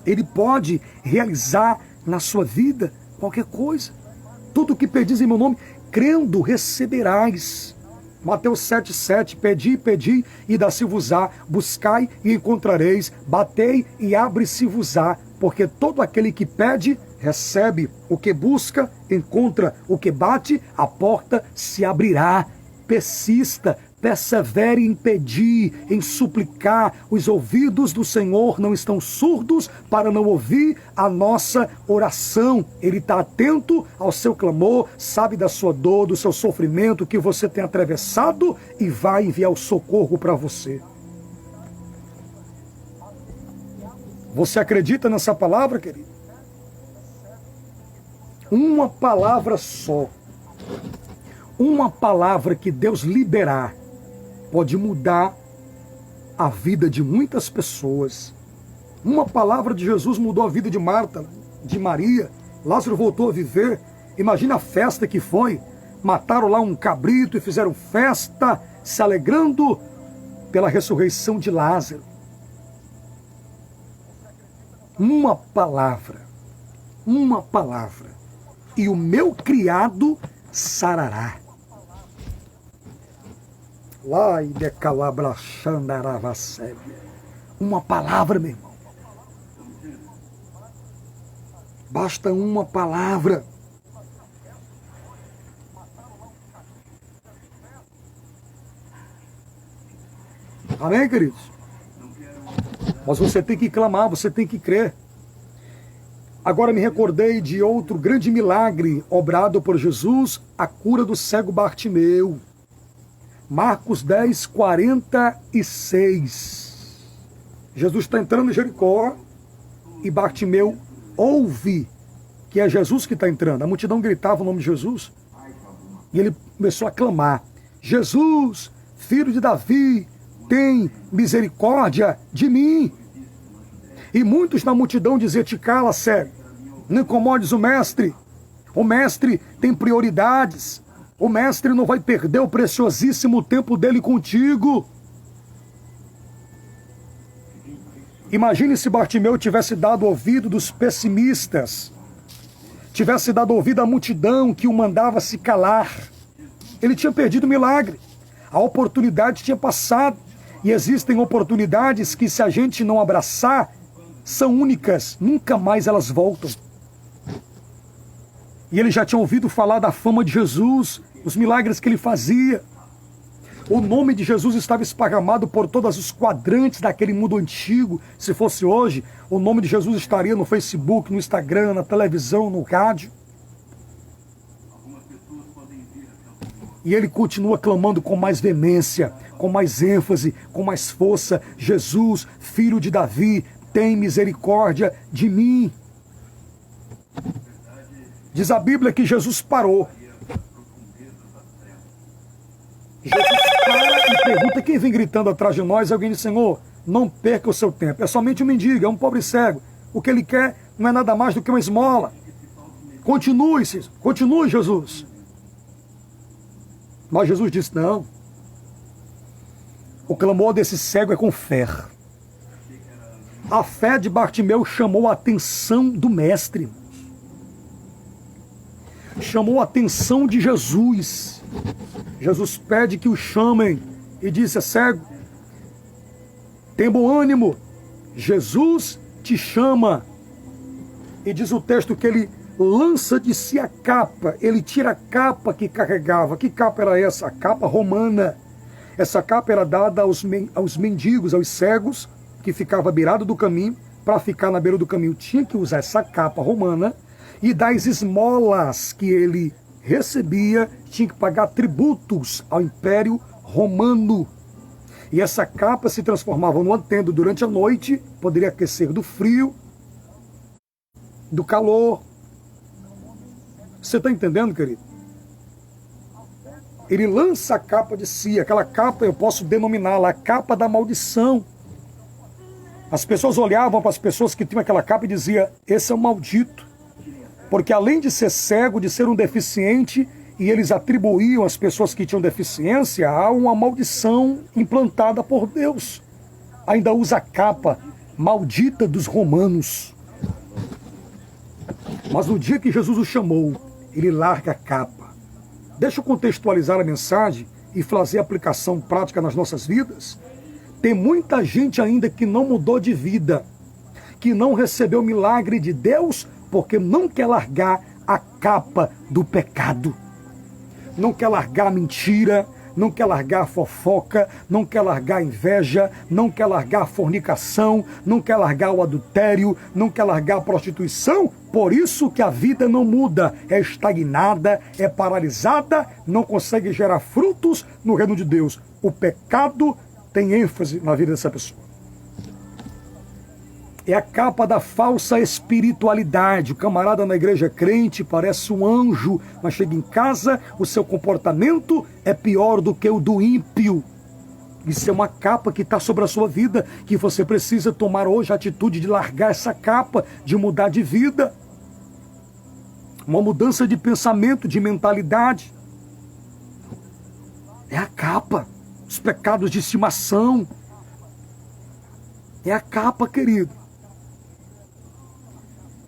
Ele pode realizar na sua vida qualquer coisa. Tudo o que pedis em meu nome, crendo, receberás. Mateus 7,7, pedi e dá-se-vos-á, buscai e encontrareis, batei e abre-se-vos-á, porque todo aquele que pede, recebe, o que busca, encontra, o que bate, a porta se abrirá. Persista, persevere em pedir, em suplicar. Os ouvidos do Senhor não estão surdos para não ouvir a nossa oração. Ele está atento ao seu clamor, sabe da sua dor, do seu sofrimento que você tem atravessado e vai enviar o socorro para você. Você acredita nessa palavra, querido? Uma palavra só. Uma palavra que Deus liberar pode mudar a vida de muitas pessoas. Uma palavra de Jesus mudou a vida de Marta, de Maria. Lázaro voltou a viver. Imagina a festa que foi. Mataram lá um cabrito e fizeram festa, se alegrando pela ressurreição de Lázaro. Uma palavra. E o meu criado sarará. Lá e decalabrachandaravacebe. Uma palavra, meu irmão. Basta uma palavra. Amém, queridos? Mas você tem que clamar, você tem que crer. Agora me recordei de outro grande milagre obrado por Jesus, a cura do cego Bartimeu. Marcos 10, 46. Jesus está entrando em Jericó e Bartimeu ouve que é Jesus que está entrando. A multidão gritava o nome de Jesus e ele começou a clamar: Jesus, filho de Davi, tem misericórdia de mim. E muitos na multidão diziam: te cala, cego, não incomodes o mestre. O mestre tem prioridades. O mestre não vai perder o preciosíssimo tempo dele contigo. Imagine se Bartimeu tivesse dado ouvido dos pessimistas, tivesse dado ouvido à multidão que o mandava se calar. Ele tinha perdido o milagre. A oportunidade tinha passado. E existem oportunidades que, se a gente não abraçar, são únicas, nunca mais elas voltam. E ele já tinha ouvido falar da fama de Jesus, os milagres que ele fazia. O nome de Jesus estava esparramado por todos os quadrantes daquele mundo antigo. Se fosse hoje, o nome de Jesus estaria no Facebook, no Instagram, na televisão, no rádio. E ele continua clamando com mais veemência, com mais ênfase, com mais força: Jesus, filho de Davi, tem misericórdia de mim. Diz a Bíblia que Jesus parou. Jesus para e pergunta: quem vem gritando atrás de nós? Alguém diz: Senhor, não perca o seu tempo. É somente um mendigo, é um pobre cego. O que ele quer não é nada mais do que uma esmola. Continue, Jesus. Mas Jesus disse: não. O clamor desse cego é com fé. A fé de Bartimeu chamou a atenção do mestre. Chamou a atenção de Jesus. Jesus pede que o chamem e disse: cego, tem bom ânimo, Jesus te chama. E diz o texto que ele lança de si a capa, ele tira a capa que carregava. Que capa era essa? A capa romana. Essa capa era dada aos mendigos, aos cegos, que ficava à beirada do caminho. Para ficar na beira do caminho tinha que usar essa capa romana, e das esmolas que ele recebia tinha que pagar tributos ao Império Romano. E essa capa se transformava numa tenda durante a noite, poderia aquecer do frio, do calor. Você está entendendo, querido? Ele lança a capa de si. Aquela capa eu posso denominá-la a capa da maldição. As pessoas olhavam para as pessoas que tinham aquela capa e diziam: esse é um maldito. Porque além de ser cego, de ser um deficiente, e eles atribuíam às pessoas que tinham deficiência a uma maldição implantada por Deus. Ainda usa a capa maldita dos romanos. Mas no dia que Jesus o chamou, ele larga a capa. Deixa eu contextualizar a mensagem e fazer a aplicação prática nas nossas vidas. Tem muita gente ainda que não mudou de vida, que não recebeu o milagre de Deus, porque não quer largar a capa do pecado. Não quer largar a mentira, não quer largar a fofoca, não quer largar a inveja, não quer largar a fornicação, não quer largar o adultério, não quer largar a prostituição. Por isso que a vida não muda, é estagnada, é paralisada, não consegue gerar frutos no reino de Deus. O pecado tem ênfase na vida dessa pessoa. É a capa da falsa espiritualidade. O camarada na igreja é crente, parece um anjo, mas chega em casa, o seu comportamento é pior do que o do ímpio. Isso é uma capa que está sobre a sua vida, que você precisa tomar hoje a atitude de largar essa capa, de mudar de vida. Uma mudança de pensamento, de mentalidade. É a capa. Os pecados de estimação. É a capa, querido.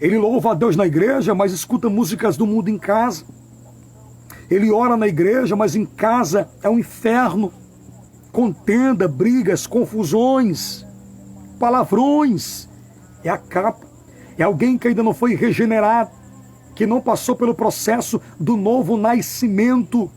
Ele louva a Deus na igreja, mas escuta músicas do mundo em casa. Ele ora na igreja, mas em casa é um inferno. contenda, brigas, confusões, palavrões. É a capa. É alguém que ainda não foi regenerado, que não passou pelo processo do novo nascimento.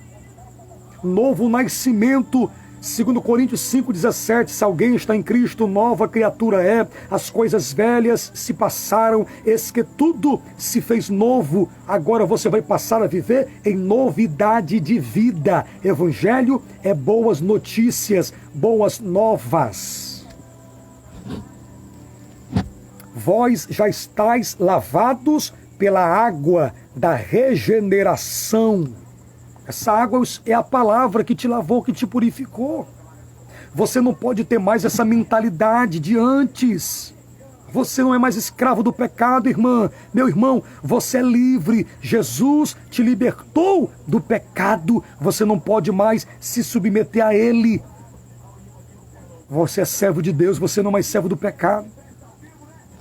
Novo nascimento, segundo Coríntios 5,17, se alguém está em Cristo, nova criatura é, as coisas velhas se passaram, eis que tudo se fez novo, agora você vai passar a viver em novidade de vida. Evangelho é boas notícias, boas novas. Vós já estáis lavados pela água da regeneração. Essa água é a palavra que te lavou, que te purificou. Você não pode ter mais essa mentalidade de antes. Você não é mais escravo do pecado, irmã. Meu irmão, você é livre. Jesus te libertou do pecado. Você não pode mais se submeter a ele. Você é servo de Deus, você não é mais servo do pecado.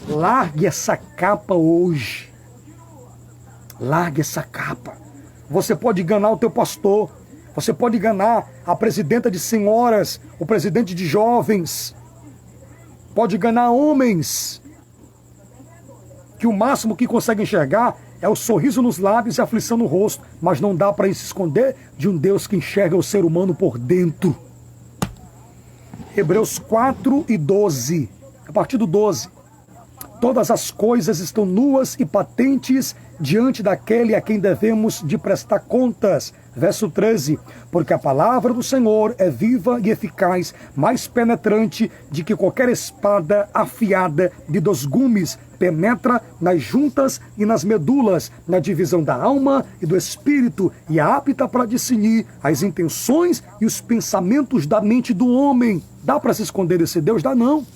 Largue essa capa hoje. Largue essa capa. Você pode enganar o teu pastor, você pode enganar a presidenta de senhoras, o presidente de jovens, pode enganar homens, que o máximo que consegue enxergar é o sorriso nos lábios e a aflição no rosto, mas não dá para se esconder de um Deus que enxerga o ser humano por dentro. Hebreus 4:12, a partir do 12. Todas as coisas estão nuas e patentes diante daquele a quem devemos de prestar contas. Verso 13. Porque a palavra do Senhor é viva e eficaz, mais penetrante de que qualquer espada afiada de 2 gumes, penetra nas juntas e nas medulas, na divisão da alma e do espírito, e é apta para discernir as intenções e os pensamentos da mente do homem. Dá para se esconder desse Deus? Dá não.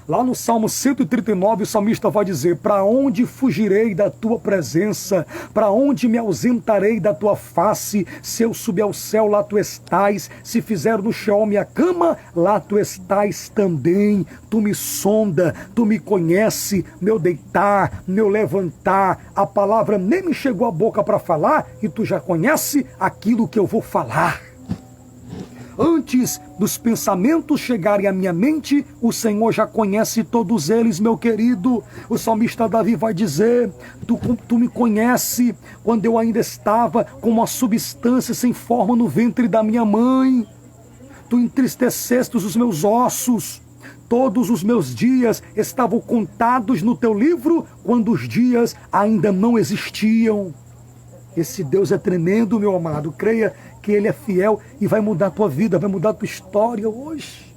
Lá no Salmo 139, o salmista vai dizer: para onde fugirei da tua presença? Para onde me ausentarei da tua face? Se eu subir ao céu, lá tu estás. Se fizer no Sheol minha cama, lá tu estás também. Tu me sonda, tu me conhece, meu deitar, meu levantar. A palavra nem me chegou à boca para falar e tu já conhece aquilo que eu vou falar. Antes dos pensamentos chegarem à minha mente, o Senhor já conhece todos eles, meu querido. O salmista Davi vai dizer: tu me conhece quando eu ainda estava como uma substância sem forma no ventre da minha mãe. Tu entristeceste os meus ossos. Todos os meus dias estavam contados no teu livro quando os dias ainda não existiam. Esse Deus é tremendo, meu amado. Creia que Ele é fiel e vai mudar a tua vida, vai mudar a tua história hoje.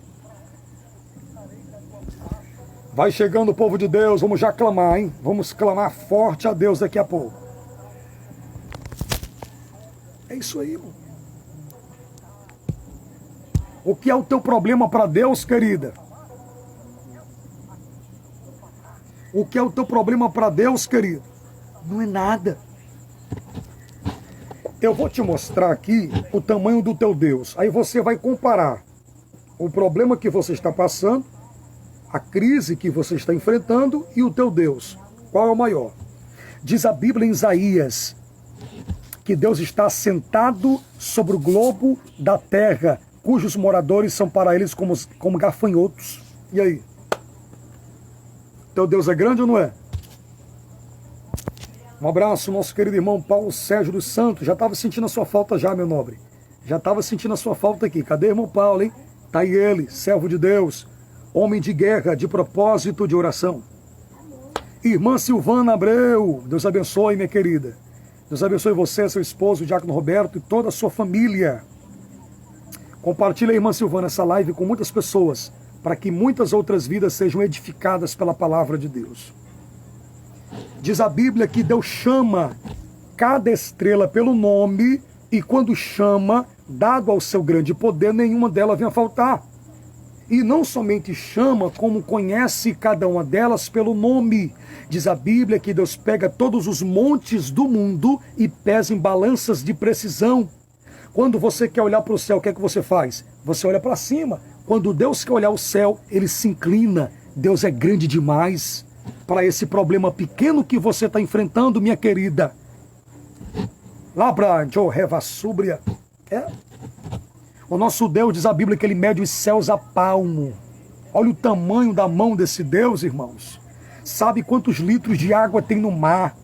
Vai chegando o povo de Deus, vamos já clamar, hein? Vamos clamar forte a Deus daqui a pouco. É isso aí, irmão. O que é o teu problema para Deus, querida? O que é o teu problema para Deus, querido? Não é nada. Eu vou te mostrar aqui o tamanho do teu Deus. Aí você vai comparar o problema que você está passando, a crise que você está enfrentando e o teu Deus. Qual é o maior? Diz a Bíblia em Isaías que Deus está sentado sobre o globo da terra, cujos moradores são para eles como gafanhotos. E aí? Teu Deus é grande ou não é? Um abraço, nosso querido irmão Paulo Sérgio dos Santos. Já estava sentindo a sua falta já, meu nobre. Já estava sentindo a sua falta aqui. Cadê irmão Paulo, hein? Tá aí ele, servo de Deus, homem de guerra, de propósito, de oração. Irmã Silvana Abreu, Deus abençoe, minha querida. Deus abençoe você, seu esposo, o Diácono Roberto e toda a sua família. Compartilhe, irmã Silvana, essa live com muitas pessoas, para que muitas outras vidas sejam edificadas pela palavra de Deus. Diz a Bíblia que Deus chama cada estrela pelo nome e quando chama, dado ao seu grande poder, nenhuma delas vem a faltar. E não somente chama, como conhece cada uma delas pelo nome. Diz a Bíblia que Deus pega todos os montes do mundo e pesa em balanças de precisão. Quando você quer olhar para o céu, o que é que você faz? Você olha para cima. Quando Deus quer olhar o céu, Ele se inclina. Deus é grande demais para esse problema pequeno que você está enfrentando, minha querida. Lá para Johoreva Súbria. O nosso Deus, diz a Bíblia, que ele mede os céus a palmo. Olha o tamanho da mão desse Deus, irmãos. Sabe quantos litros de água tem no mar?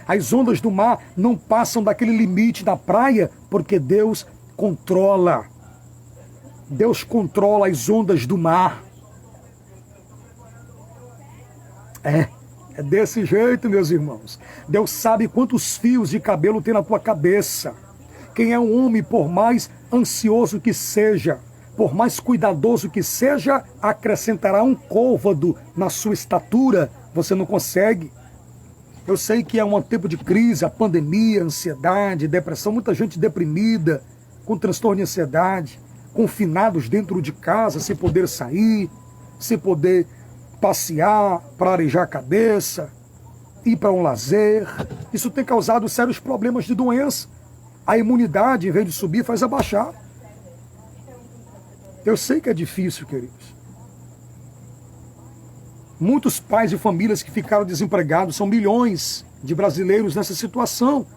As ondas do mar não passam daquele limite da praia, porque Deus controla. Deus controla as ondas do mar. É desse jeito, meus irmãos. Deus sabe quantos fios de cabelo tem na tua cabeça. Quem é um homem, por mais ansioso que seja, por mais cuidadoso que seja, acrescentará um côvado na sua estatura. Você não consegue. Eu sei que é um tempo de crise, a pandemia, ansiedade, depressão, muita gente deprimida, com transtorno de ansiedade, confinados dentro de casa, sem poder sair, sem poder passear, para arejar a cabeça, ir para um lazer. Isso tem causado sérios problemas de doença. A imunidade, em vez de subir, faz abaixar. Eu sei que é difícil, queridos. Muitos pais de famílias que ficaram desempregados, são milhões de brasileiros nessa situação.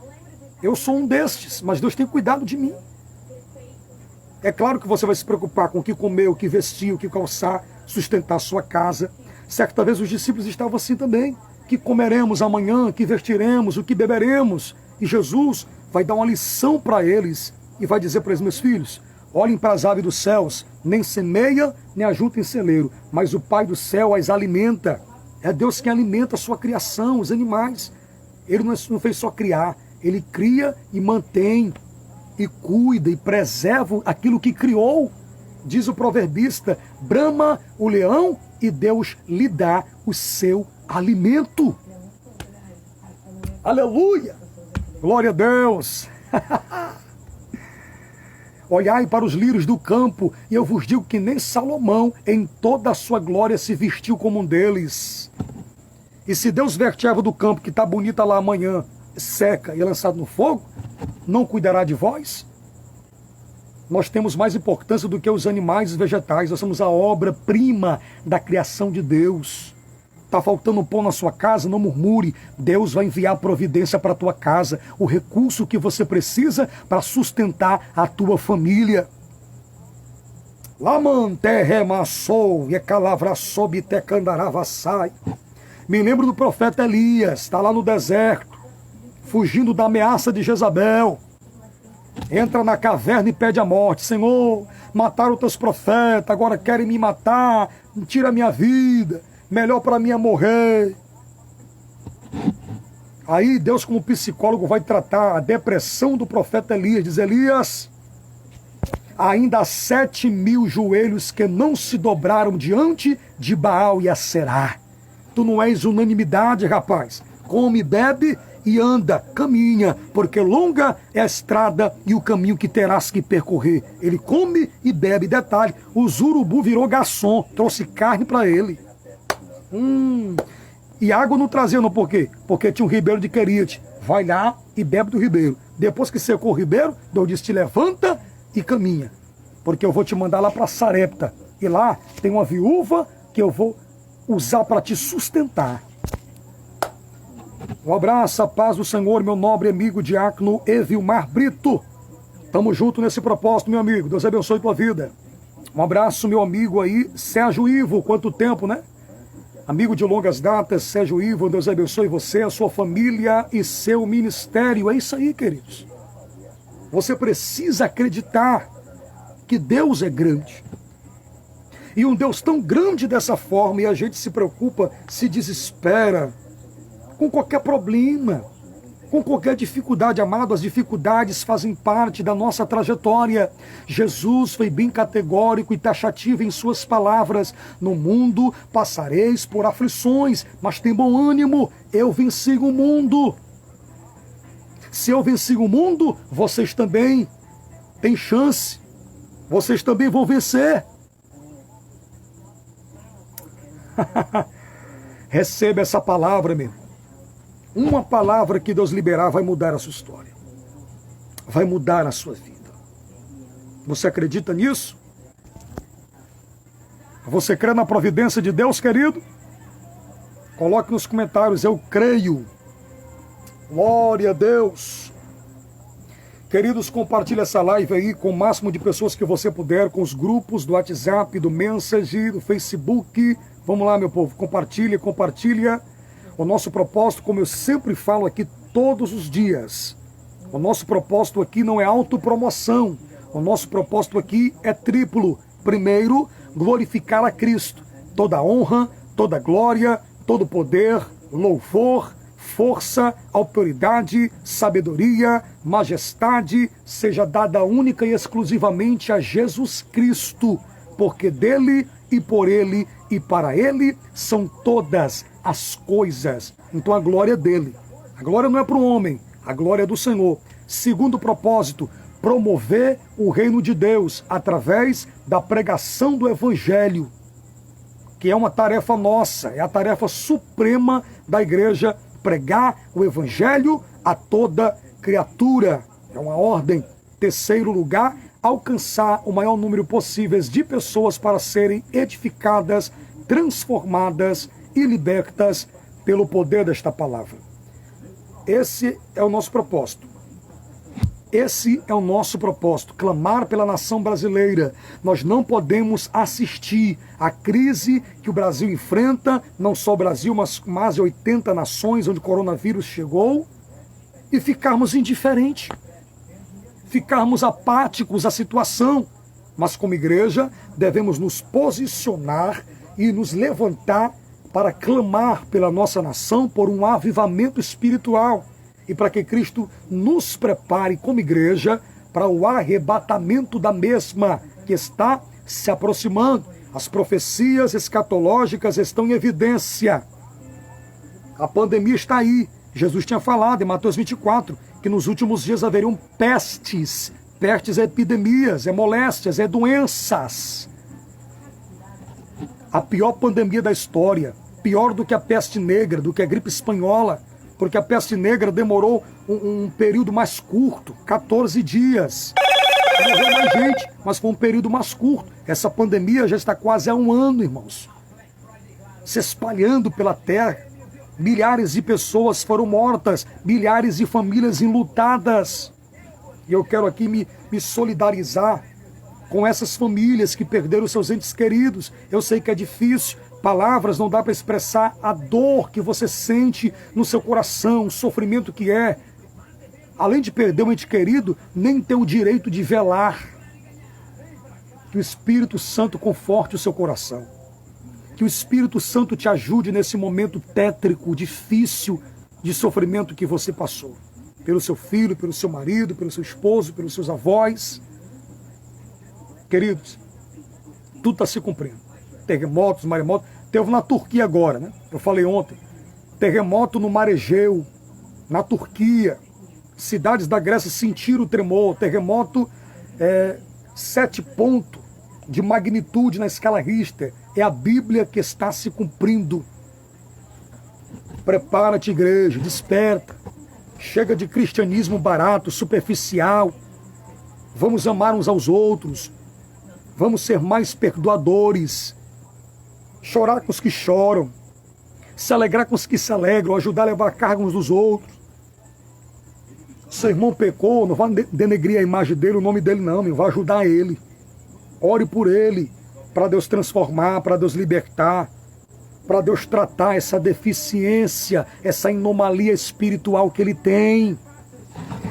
Eu sou um destes, mas Deus tem cuidado de mim. É claro que você vai se preocupar com o que comer, o que vestir, o que calçar, sustentar a sua casa. Certa vez os discípulos estavam assim também. Que comeremos amanhã, que vestiremos, o que beberemos. E Jesus vai dar uma lição para eles e vai dizer para eles: meus filhos, olhem para as aves dos céus, nem semeia, nem ajunta em celeiro, mas o Pai do céu as alimenta. É Deus quem alimenta a sua criação, os animais. Ele não fez só criar, ele cria e mantém, e cuida e preserva aquilo que criou. Diz o proverbista: brama o leão e Deus lhe dá o seu alimento. Aleluia! Glória a Deus! Olhai para os lírios do campo, e eu vos digo que nem Salomão, em toda a sua glória, se vestiu como um deles. E se Deus veste a erva do campo, que está bonita lá amanhã, seca e é lançada no fogo, não cuidará de vós? Nós temos mais importância do que os animais e os vegetais. Nós somos a obra-prima da criação de Deus. Está faltando pão na sua casa? Não murmure. Deus vai enviar providência para a tua casa, o recurso que você precisa para sustentar a tua família. Me lembro do profeta Elias, está lá no deserto, fugindo da ameaça de Jezabel. Entra na caverna e pede a morte. Senhor, mataram teus profetas, agora querem me matar, tira a minha vida, melhor para mim é morrer. Aí Deus, como psicólogo, vai tratar a depressão do profeta Elias. Diz: Elias, ainda há 7.000 joelhos que não se dobraram diante de Baal e Aserá. Tu não és unanimidade, rapaz. Come, bebe e anda, caminha, porque longa é a estrada e o caminho que terás que percorrer. Ele come e bebe. Detalhe, o urubu virou garçom, trouxe carne para ele. E água não trazia, não, por quê? Porque tinha um ribeiro de Querite. Vai lá e bebe do ribeiro. Depois que secou o ribeiro, Deus disse: te levanta e caminha, porque eu vou te mandar lá para Sarepta. E lá tem uma viúva que eu vou usar para te sustentar. Um abraço, a paz do Senhor, meu nobre amigo diácono Evilmar Brito. Tamo junto nesse propósito, meu amigo. Deus abençoe tua vida. Um abraço, meu amigo aí, Sérgio Ivo. Quanto tempo, né? Amigo de longas datas, Sérgio Ivo. Deus abençoe você, a sua família e seu ministério. É isso aí, queridos. Você precisa acreditar que Deus é grande. E um Deus tão grande dessa forma, e a gente se preocupa, se desespera com qualquer problema, com qualquer dificuldade. Amado, as dificuldades fazem parte da nossa trajetória. Jesus foi bem categórico e taxativo em suas palavras: no mundo passareis por aflições, mas tem bom ânimo, eu venci o mundo. Se eu venci o mundo, vocês também têm chance, vocês também vão vencer. Receba essa palavra, meu. Uma palavra que Deus liberar vai mudar a sua história, vai mudar a sua vida. Você acredita nisso? Você crê na providência de Deus, querido? Coloque nos comentários: eu creio. Glória a Deus. Queridos, compartilhe essa live aí com o máximo de pessoas que você puder, com os grupos do WhatsApp, do Message, do Facebook. Vamos lá, meu povo, compartilha. O nosso propósito, como eu sempre falo aqui todos os dias, o nosso propósito aqui não é autopromoção. O nosso propósito aqui é triplo. Primeiro, glorificar a Cristo. Toda honra, toda glória, todo poder, louvor, força, autoridade, sabedoria, majestade, seja dada única e exclusivamente a Jesus Cristo, porque dele e por ele e para ele são todas as coisas. Então a glória é dele. A glória não é para o homem, a glória é do Senhor. Segundo propósito, promover o reino de Deus através da pregação do Evangelho, que é uma tarefa nossa, é a tarefa suprema da igreja, pregar o Evangelho a toda criatura. É uma ordem. Terceiro lugar, alcançar o maior número possível de pessoas para serem edificadas, transformadas e libertas pelo poder desta palavra. Esse é o nosso propósito. Esse é o nosso propósito, clamar pela nação brasileira. Nós não podemos assistir à crise que o Brasil enfrenta, não só o Brasil, mas mais de 80 nações onde o coronavírus chegou, e ficarmos indiferentes, ficarmos apáticos à situação. Mas como igreja, devemos nos posicionar e nos levantar para clamar pela nossa nação por um avivamento espiritual. E para que Cristo nos prepare como igreja para o arrebatamento da mesma, que está se aproximando. As profecias escatológicas estão em evidência. A pandemia está aí. Jesus tinha falado em Mateus 24, que nos últimos dias haveriam pestes. Pestes é epidemias, é moléstias, é doenças. A pior pandemia da história, pior do que a peste negra, do que a gripe espanhola, porque a peste negra demorou um período mais curto, 14 dias. Morreu mais gente, mas foi um período mais curto. Essa pandemia já está quase há um ano, irmãos, se espalhando pela terra. Milhares de pessoas foram mortas, milhares de famílias enlutadas. E eu quero aqui me solidarizar com essas famílias que perderam seus entes queridos. Eu sei que é difícil. Palavras não dá para expressar a dor que você sente no seu coração, o sofrimento que é. Além de perder um ente querido, nem ter o direito de velar. Que o Espírito Santo conforte o seu coração. Que o Espírito Santo te ajude nesse momento tétrico, difícil de sofrimento que você passou. Pelo seu filho, pelo seu marido, pelo seu esposo, pelos seus avós. Queridos, tudo está se cumprindo. Terremotos, maremotos. Teve na Turquia agora, né? Eu falei ontem. Terremoto no Mar Egeu, na Turquia. Cidades da Grécia sentiram o tremor. Terremoto 7 pontos de magnitude na escala Richter. É a Bíblia que está se cumprindo. Prepara-te, igreja, desperta. Chega de cristianismo barato, superficial. Vamos amar uns aos outros. Vamos ser mais perdoadores. Chorar com os que choram. Se alegrar com os que se alegram. Ajudar a levar a carga uns dos outros. Seu irmão pecou, não vai denegrir a imagem dele, o nome dele não, meu. Vai ajudar ele. Ore por ele. Para Deus transformar, para Deus libertar. Para Deus tratar essa deficiência, essa anomalia espiritual que ele tem.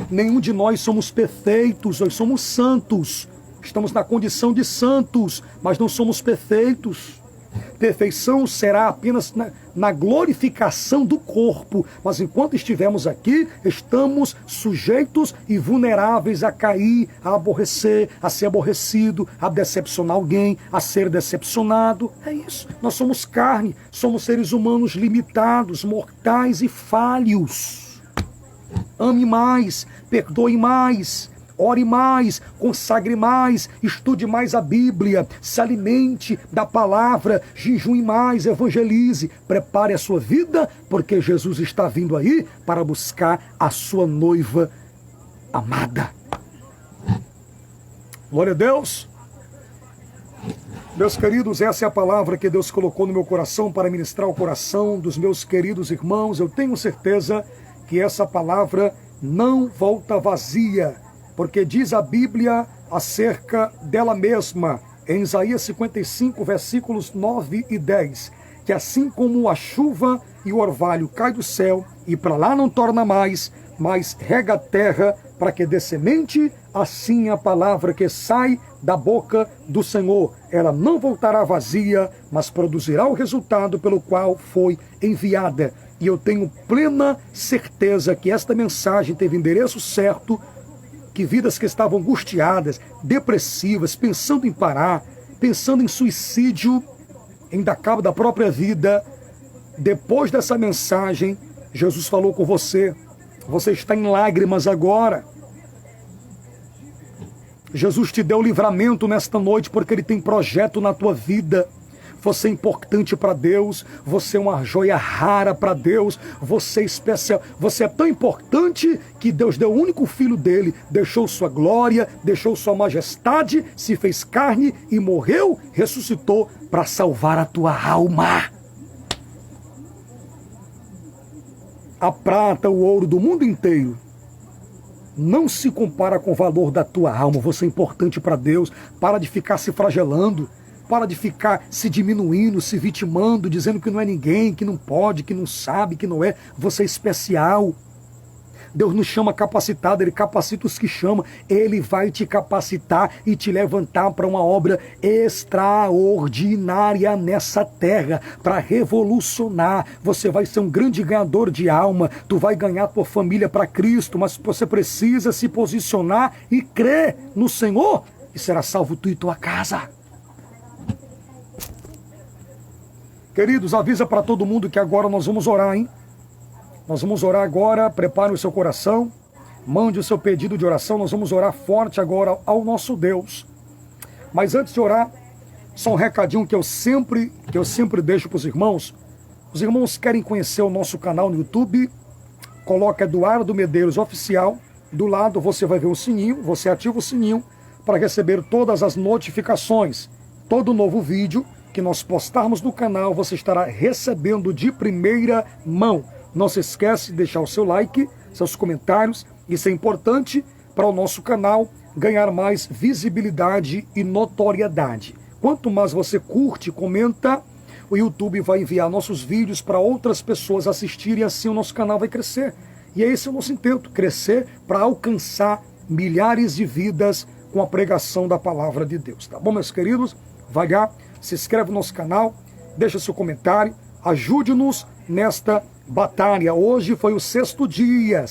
Nenhum de nós somos perfeitos, nós somos santos. Estamos na condição de santos, mas não somos perfeitos. Perfeição será apenas na glorificação do corpo, mas enquanto estivermos aqui, estamos sujeitos e vulneráveis a cair, a aborrecer, a ser aborrecido, a decepcionar alguém, a ser decepcionado. É isso, nós somos carne, somos seres humanos limitados, mortais e falhos. Ame mais, perdoe mais. Ore mais, consagre mais, estude mais a Bíblia, se alimente da palavra, jejue mais, evangelize, prepare a sua vida, porque Jesus está vindo aí para buscar a sua noiva amada. Glória a Deus. Meus queridos, essa é a palavra que Deus colocou no meu coração para ministrar o coração dos meus queridos irmãos. Eu tenho certeza que essa palavra não volta vazia. porque diz a Bíblia acerca dela mesma, em Isaías 55, versículos 9 e 10, que assim como a chuva e o orvalho cai do céu e para lá não torna mais, mas rega a terra para que dê semente, assim a palavra que sai da boca do Senhor, ela não voltará vazia, mas produzirá o resultado pelo qual foi enviada. E eu tenho plena certeza que esta mensagem teve endereço certo, que vidas que estavam angustiadas, depressivas, pensando em parar, pensando em suicídio, em dar cabo da própria vida, depois dessa mensagem, Jesus falou com você, você está em lágrimas agora. Jesus te deu livramento nesta noite porque Ele tem projeto na tua vida. Você é importante para Deus, você é uma joia rara para Deus, você é especial, você é tão importante que Deus deu o único filho dele, deixou sua glória, deixou sua majestade, se fez carne e morreu, ressuscitou para salvar a tua alma. A prata, o ouro do mundo inteiro não se compara com o valor da tua alma. Você é importante para Deus. Para de ficar se flagelando. Para de ficar se diminuindo, se vitimando, dizendo que não é ninguém, que não pode, que não sabe, que não é. Você é especial. Deus nos chama capacitado, Ele capacita os que chama. Ele vai te capacitar e te levantar para uma obra extraordinária nessa terra, para revolucionar. Você vai ser um grande ganhador de alma, tu vai ganhar tua família para Cristo, mas você precisa se posicionar e crer no Senhor, e será salvo tu e tua casa. Queridos, avisa para todo mundo que agora nós vamos orar, hein? Nós vamos orar agora, prepare o seu coração, mande o seu pedido de oração, nós vamos orar forte agora ao nosso Deus. Mas antes de orar, só um recadinho que eu sempre deixo para os irmãos. Os irmãos querem conhecer o nosso canal no YouTube, coloca Eduardo Medeiros Oficial, do lado você vai ver o sininho, você ativa o sininho para receber todas as notificações. Todo novo vídeo que nós postarmos no canal, você estará recebendo de primeira mão. Não se esquece de deixar o seu like, seus comentários. Isso é importante para o nosso canal ganhar mais visibilidade e notoriedade. Quanto mais você curte, comenta, o YouTube vai enviar nossos vídeos para outras pessoas assistirem e assim o nosso canal vai crescer. E esse é o nosso intento, crescer para alcançar milhares de vidas com a pregação da palavra de Deus. Tá bom, meus queridos? Vai lá, se inscreve no nosso canal, deixa seu comentário, ajude-nos nesta batalha. Hoje foi o sexto dia,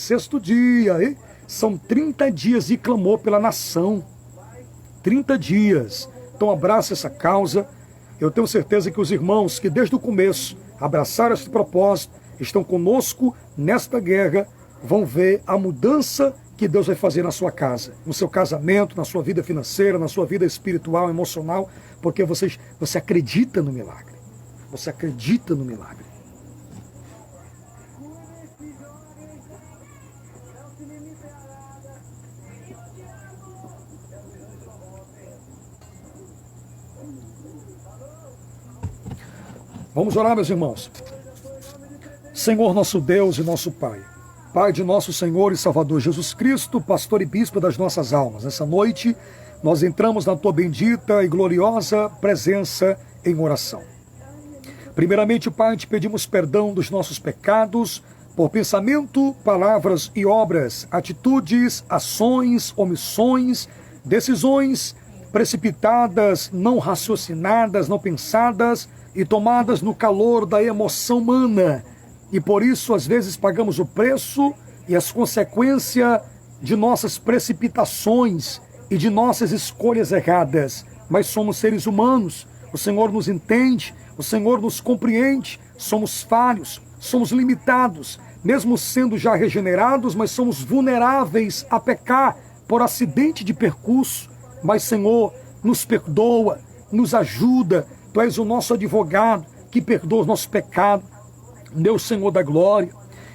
hein? São 30 dias de clamor pela nação. 30 dias. Então abraça essa causa. Eu tenho certeza que os irmãos que desde o começo abraçaram esse propósito, estão conosco nesta guerra, vão ver a mudança que Deus vai fazer na sua casa, no seu casamento, na sua vida financeira, na sua vida espiritual, emocional, porque você acredita no milagre. Você acredita no milagre. Vamos orar, meus irmãos. Senhor nosso Deus e nosso Pai, Pai de nosso Senhor e Salvador Jesus Cristo, pastor e bispo das nossas almas, nessa noite nós entramos na tua bendita e gloriosa presença em oração. Primeiramente, Pai, te pedimos perdão dos nossos pecados, por pensamento, palavras e obras, atitudes, ações, omissões, decisões precipitadas, não raciocinadas, não pensadas e tomadas no calor da emoção humana. E por isso, às vezes, pagamos o preço e as consequências de nossas precipitações e de nossas escolhas erradas. Mas somos seres humanos, o Senhor nos entende, o Senhor nos compreende, somos falhos, somos limitados, mesmo sendo já regenerados, mas somos vulneráveis a pecar por acidente de percurso. Mas, Senhor, nos perdoa, nos ajuda, Tu és o nosso advogado que perdoa os nossos pecados, meu Senhor da glória.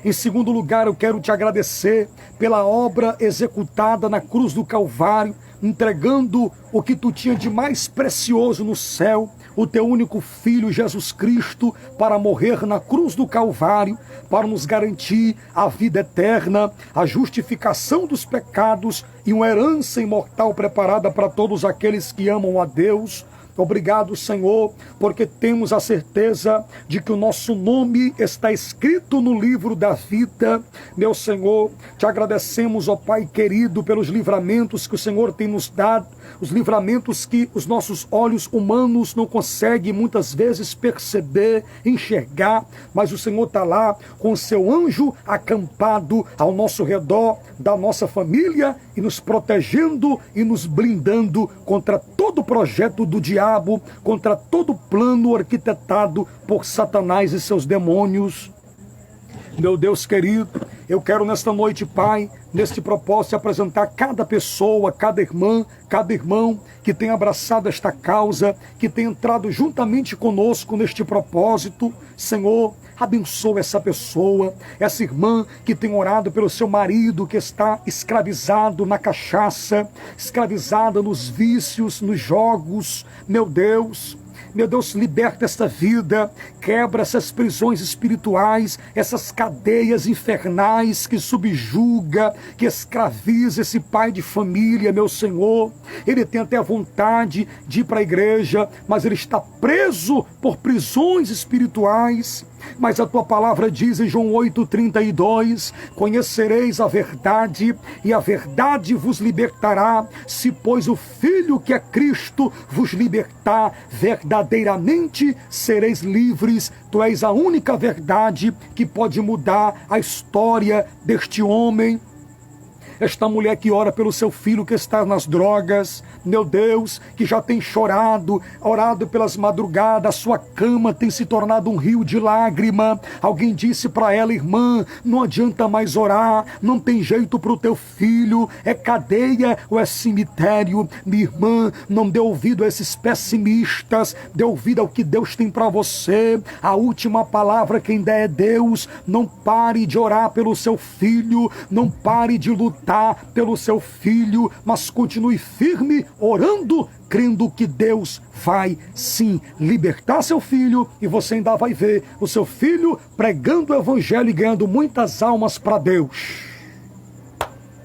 Em segundo lugar, eu quero te agradecer pela obra executada na cruz do Calvário, entregando o que Tu tinha de mais precioso no céu, o teu único Filho, Jesus Cristo, para morrer na cruz do Calvário, para nos garantir a vida eterna, a justificação dos pecados e uma herança imortal preparada para todos aqueles que amam a Deus. Obrigado, Senhor, porque temos a certeza de que o nosso nome está escrito no livro da vida. Meu Senhor, te agradecemos, ó Pai querido, pelos livramentos que o Senhor tem nos dado, os livramentos que os nossos olhos humanos não conseguem muitas vezes perceber, enxergar, mas o Senhor está lá com o seu anjo acampado ao nosso redor, da nossa família, e nos protegendo e nos blindando contra todo projeto do diabo, contra todo plano arquitetado por Satanás e seus demônios. Meu Deus querido, eu quero nesta noite, Pai, neste propósito, apresentar cada pessoa, cada irmã, cada irmão que tem abraçado esta causa, que tem entrado juntamente conosco neste propósito. Senhor, abençoa essa pessoa, essa irmã que tem orado pelo seu marido que está escravizado na cachaça, escravizada nos vícios, nos jogos. Meu Deus, liberta esta vida, quebra essas prisões espirituais, essas cadeias infernais que subjuga, que escraviza esse pai de família, meu Senhor. Ele tem até a vontade de ir para a igreja, mas ele está preso por prisões espirituais. Mas a tua palavra diz em João 8,32, conhecereis a verdade, e a verdade vos libertará, se pois o Filho que é Cristo vos libertar, verdadeiramente sereis livres. Tu és a única verdade que pode mudar a história deste homem, esta mulher que ora pelo seu filho que está nas drogas, meu Deus, que já tem chorado, orado pelas madrugadas, sua cama tem se tornado um rio de lágrima. Alguém disse para ela, irmã, não adianta mais orar, não tem jeito para o teu filho, é cadeia ou é cemitério. Minha irmã, não dê ouvido a esses pessimistas, dê ouvido ao que Deus tem para você. A última palavra quem der é Deus. Não pare de orar pelo seu filho, não pare de lutar pelo seu filho, mas continue firme, orando, crendo que Deus vai sim libertar seu filho, e você ainda vai ver o seu filho pregando o evangelho e ganhando muitas almas para Deus.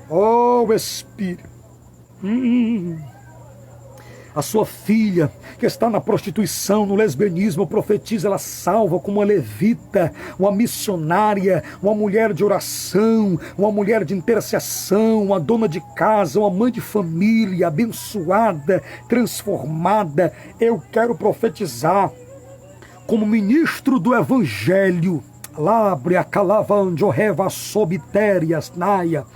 Oh Espírito, a sua filha que está na prostituição, no lesbianismo, profetiza, ela salva como uma levita, uma missionária, uma mulher de oração, uma mulher de intercessão, uma dona de casa, uma mãe de família, abençoada, transformada. Eu quero profetizar como ministro do evangelho, labre a calavanjo reva sobiterias naia,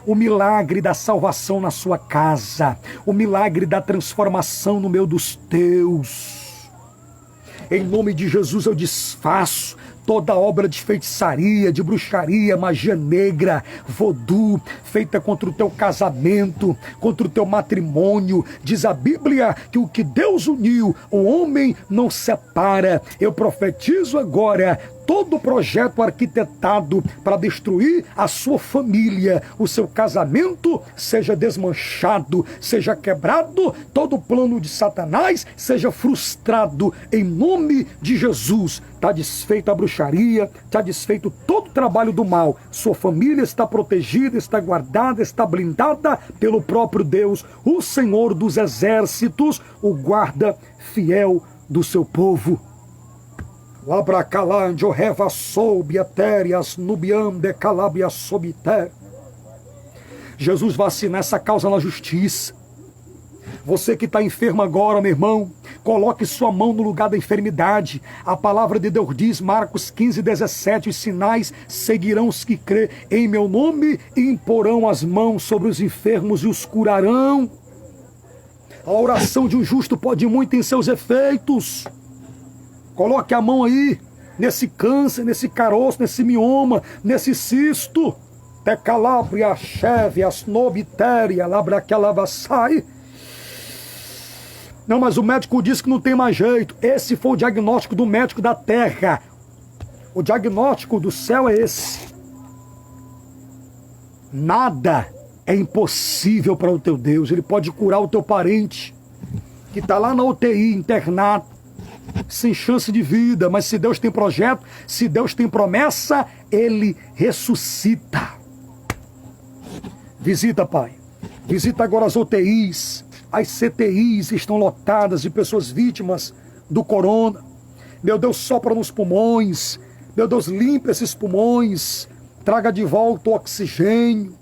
o milagre da salvação na sua casa, o milagre da transformação no meio dos teus. Em nome de Jesus eu desfaço toda obra de feitiçaria, de bruxaria, magia negra, vodu, feita contra o teu casamento, contra o teu matrimônio. Diz a Bíblia que o que Deus uniu, o homem não separa. Eu profetizo agora todo projeto arquitetado para destruir a sua família, o seu casamento, seja desmanchado, seja quebrado, todo plano de Satanás seja frustrado, em nome de Jesus. Está desfeita a bruxaria, está desfeito todo o trabalho do mal, sua família está protegida, está guardada, está blindada pelo próprio Deus, o Senhor dos exércitos, o guarda fiel do seu povo. Labracalandio reva sobiaterias nubiam de calabia sobiter. Jesus vai assinar essa causa na justiça. Você que está enfermo agora, meu irmão, coloque sua mão no lugar da enfermidade. A palavra de Deus diz, Marcos 15:17, os sinais seguirão os que crê em meu nome e imporão as mãos sobre os enfermos e os curarão. A oração de um justo pode muito em seus efeitos. Coloque a mão aí, nesse câncer, nesse caroço, nesse mioma, nesse cisto. Tecalabria, cheve, asnobitéria, labraquelavassai. Não, mas o médico disse que não tem mais jeito. Esse foi o diagnóstico do médico da terra. O diagnóstico do céu é esse. Nada é impossível para o teu Deus. Ele pode curar o teu parente que está lá na UTI, internado. sem chance de vida, mas se Deus tem projeto, se Deus tem promessa, Ele ressuscita. Visita, Pai. Visita agora as UTIs, as CTIs estão lotadas de pessoas vítimas do corona. Meu Deus, sopra nos pulmões. Meu Deus, limpa esses pulmões. Traga de volta o oxigênio.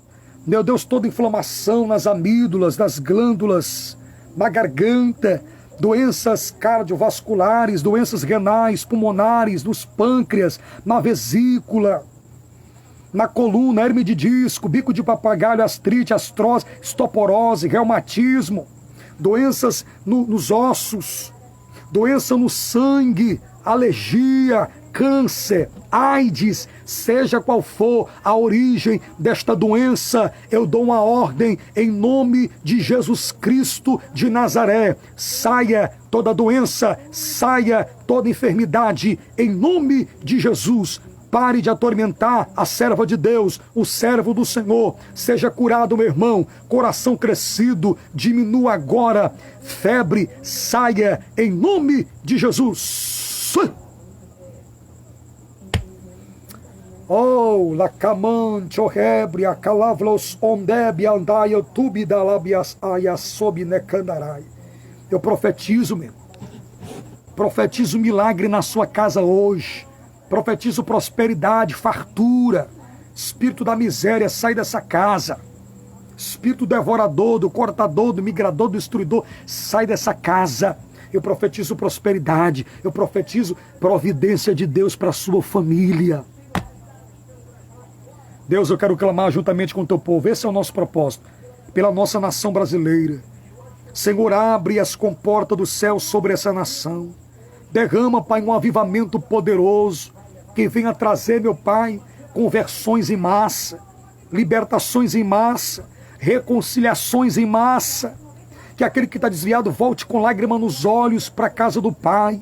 Meu Deus, toda inflamação nas amígdalas, nas glândulas, na garganta, doenças cardiovasculares, doenças renais, pulmonares, nos pâncreas, na vesícula, na coluna, hernia de disco, bico de papagaio, artrite, astrose, osteoporose, reumatismo, doenças nos ossos, doença no sangue, alergia, câncer, AIDS, seja qual for a origem desta doença, eu dou uma ordem em nome de Jesus Cristo de Nazaré. Saia toda doença, saia toda enfermidade, em nome de Jesus. Pare de atormentar a serva de Deus, o servo do Senhor. Seja curado, meu irmão. Coração crescido, diminua agora. Febre, saia em nome de Jesus. Oh, la camante ohebre, a calavlos ondebe andai, eu tubi da labias ayasobi necandarai. Eu profetizo, meu. Profetizo milagre na sua casa hoje. Profetizo prosperidade, fartura. Espírito da miséria, sai dessa casa. Espírito devorador, do cortador, do migrador, do destruidor, sai dessa casa. Eu profetizo prosperidade. Eu profetizo providência de Deus para a sua família. Deus, eu quero clamar juntamente com o teu povo. Esse é o nosso propósito. Pela nossa nação brasileira. Senhor, abre as comportas do céu sobre essa nação. Derrama, Pai, um avivamento poderoso. Que venha trazer, meu Pai, conversões em massa. Libertações em massa. Reconciliações em massa. Que aquele que está desviado volte com lágrima nos olhos para a casa do Pai.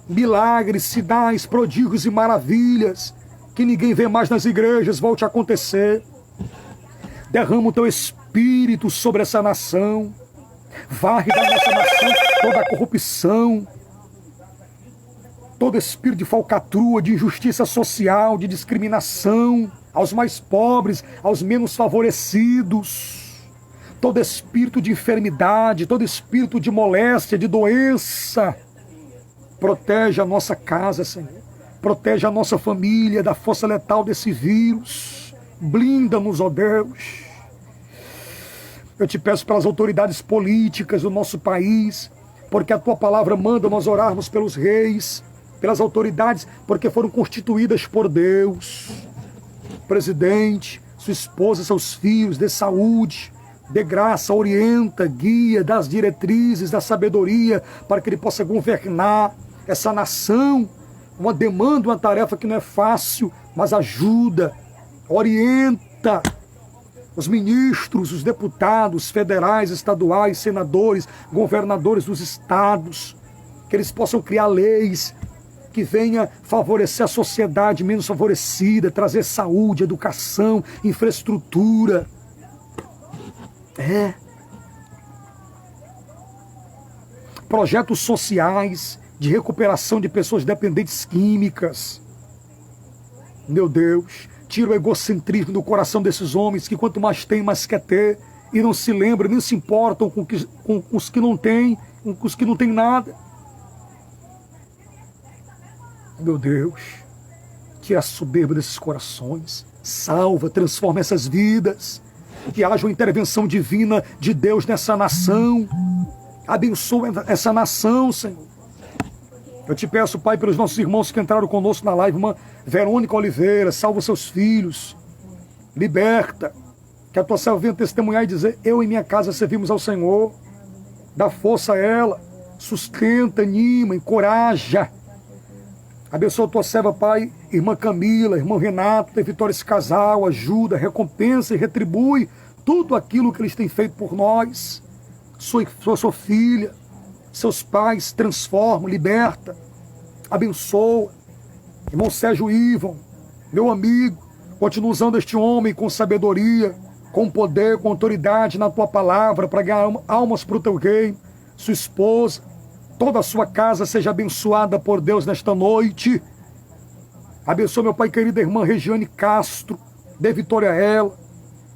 Milagres, sinais, prodígios e maravilhas. Que ninguém vê mais nas igrejas, volte a acontecer. Derrama o teu Espírito sobre essa nação. Varre da nossa nação toda a corrupção. Todo espírito de falcatrua, de injustiça social, de discriminação. Aos mais pobres, aos menos favorecidos. Todo espírito de enfermidade, todo espírito de moléstia, de doença. Protege a nossa casa, Senhor. Protege a nossa família da força letal desse vírus. Blinda-nos, ó Deus. Eu te peço pelas autoridades políticas do nosso país, porque a tua palavra manda nós orarmos pelos reis, pelas autoridades, porque foram constituídas por Deus. Presidente, sua esposa, seus filhos, dê saúde, dê graça, orienta, guia, dá as diretrizes, da sabedoria, para que ele possa governar essa nação. Uma demanda, uma tarefa que não é fácil, mas ajuda, orienta os ministros, os deputados federais, estaduais, senadores, governadores dos estados, que eles possam criar leis que venha favorecer a sociedade menos favorecida, trazer saúde, educação, infraestrutura. Projetos sociais de recuperação de pessoas dependentes químicas. Meu Deus, tira o egocentrismo do coração desses homens, que quanto mais tem, mais quer ter, e não se lembram, nem se importam com os que não têm, com os que não têm nada. Meu Deus, tira a soberba desses corações, salva, transforma essas vidas, que haja uma intervenção divina de Deus nessa nação. Abençoa essa nação, Senhor. Eu te peço, Pai, pelos nossos irmãos que entraram conosco na live, irmã Verônica Oliveira, salva seus filhos, liberta, que a tua serva venha testemunhar e dizer: eu e minha casa servimos ao Senhor. Dá força a ela, sustenta, anima, encoraja. Abençoa a tua serva, Pai, irmã Camila, irmão Renato, dê vitória a esse casal, ajuda, recompensa e retribui tudo aquilo que eles têm feito por nós. Sua filha, seus pais, transforma, liberta, abençoa. Irmão Sérgio Ivon, meu amigo, continua usando este homem com sabedoria, com poder, com autoridade na tua palavra, para ganhar almas para o teu reino. Sua esposa, toda a sua casa seja abençoada por Deus nesta noite. Abençoa, meu Pai querido, a irmã Regiane Castro, dê vitória a ela,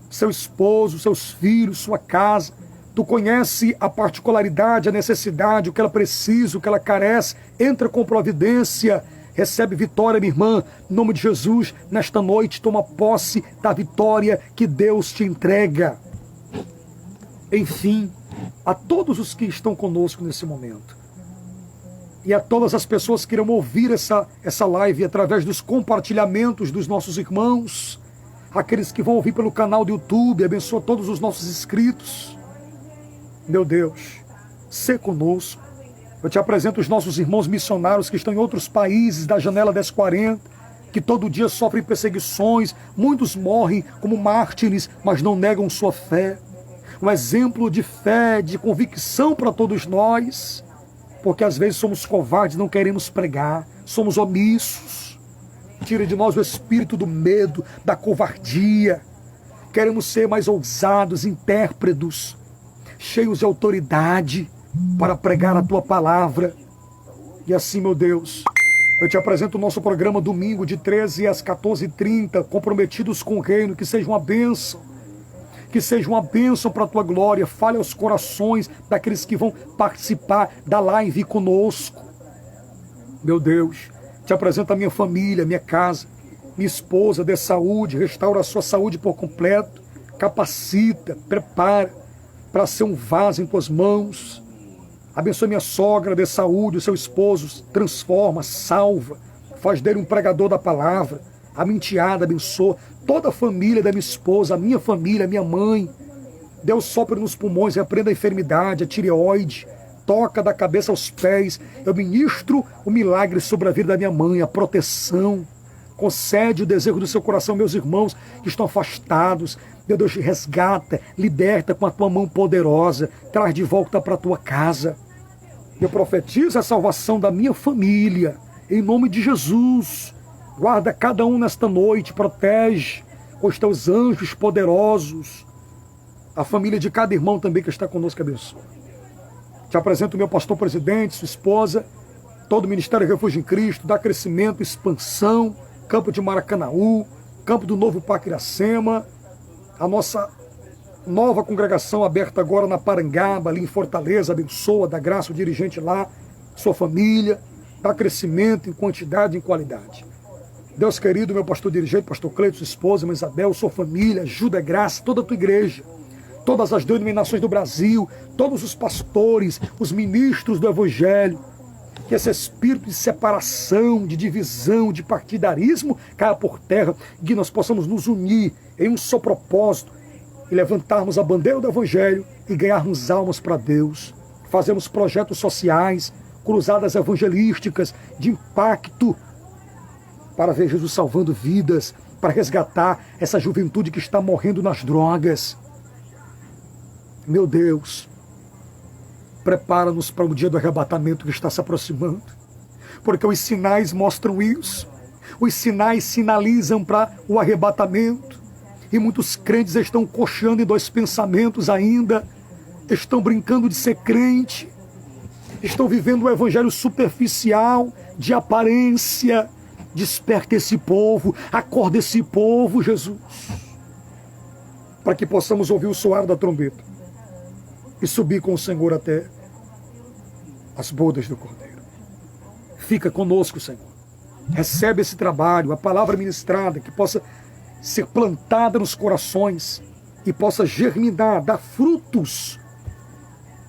seu esposo, seus filhos, sua casa. Tu conhece a particularidade, a necessidade, o que ela precisa, o que ela carece. Entra com providência, recebe vitória, minha irmã, em nome de Jesus. Nesta noite, toma posse da vitória que Deus te entrega. Enfim, a todos os que estão conosco nesse momento, e a todas as pessoas que irão ouvir essa live através dos compartilhamentos dos nossos irmãos, aqueles que vão ouvir pelo canal do YouTube, abençoa todos os nossos inscritos. Meu Deus, sê conosco. Eu te apresento os nossos irmãos missionários que estão em outros países da janela 1040, que todo dia sofrem perseguições, muitos morrem como mártires, mas não negam sua fé. Um exemplo de fé, de convicção para todos nós, porque às vezes somos covardes, não queremos pregar, somos omissos. Tira de nós o espírito do medo, da covardia. Queremos ser mais ousados, intérpretos, cheios de autoridade para pregar a tua palavra. E assim, meu Deus, eu te apresento o nosso programa domingo de 13 às 14h30, comprometidos com o reino, que seja uma bênção. Que seja uma bênção para a tua glória. Fale aos corações daqueles que vão participar da live conosco. Meu Deus, te apresento a minha família, minha casa, minha esposa, dê saúde, restaura a sua saúde por completo, capacita, prepara para ser um vaso em tuas mãos. Abençoe minha sogra, dê saúde, o seu esposo, transforma, salva, faz dele um pregador da palavra. A minha enteada, abençoa toda a família da minha esposa, a minha família, a minha mãe. Deus sopra nos pulmões, repreenda a enfermidade, a tireoide, toca da cabeça aos pés. Eu ministro o milagre sobre a vida da minha mãe, a proteção. Concede o desejo do seu coração, meus irmãos que estão afastados. Meu Deus, resgata, liberta com a tua mão poderosa, traz de volta para a tua casa. Eu profetizo a salvação da minha família, em nome de Jesus. Guarda cada um nesta noite, protege com os teus anjos poderosos. A família de cada irmão também que está conosco, abençoa. Te apresento o meu pastor presidente, sua esposa, todo o Ministério Refúgio em Cristo, dá crescimento, expansão, Campo de Maracanaú, Campo do Novo Parque Iracema, a nossa nova congregação aberta agora na Parangaba, ali em Fortaleza, abençoa, dá graça ao dirigente lá, sua família, dá crescimento em quantidade e em qualidade. Deus querido, meu pastor dirigente, pastor Cleito, sua esposa, irmã Isabel, sua família, ajuda, graça, toda a tua igreja, todas as denominações do Brasil, todos os pastores, os ministros do Evangelho, que esse espírito de separação, de divisão, de partidarismo caia por terra, que nós possamos nos unir em um só propósito e levantarmos a bandeira do Evangelho e ganharmos almas para Deus. Fazemos projetos sociais, cruzadas evangelísticas de impacto, para ver Jesus salvando vidas, para resgatar essa juventude que está morrendo nas drogas. Meu Deus, prepara-nos para o dia do arrebatamento que está se aproximando, porque os sinais mostram isso. Os sinais sinalizam para o arrebatamento, e muitos crentes estão cocheando em dois pensamentos ainda, estão brincando de ser crente, estão vivendo um evangelho superficial, de aparência. Desperta esse povo, acorda esse povo, Jesus, para que possamos ouvir o soar da trombeta e subir com o Senhor até as bodas do Cordeiro. Fica conosco, Senhor. Recebe esse trabalho, a palavra ministrada, que possa ser plantada nos corações e possa germinar, dar frutos,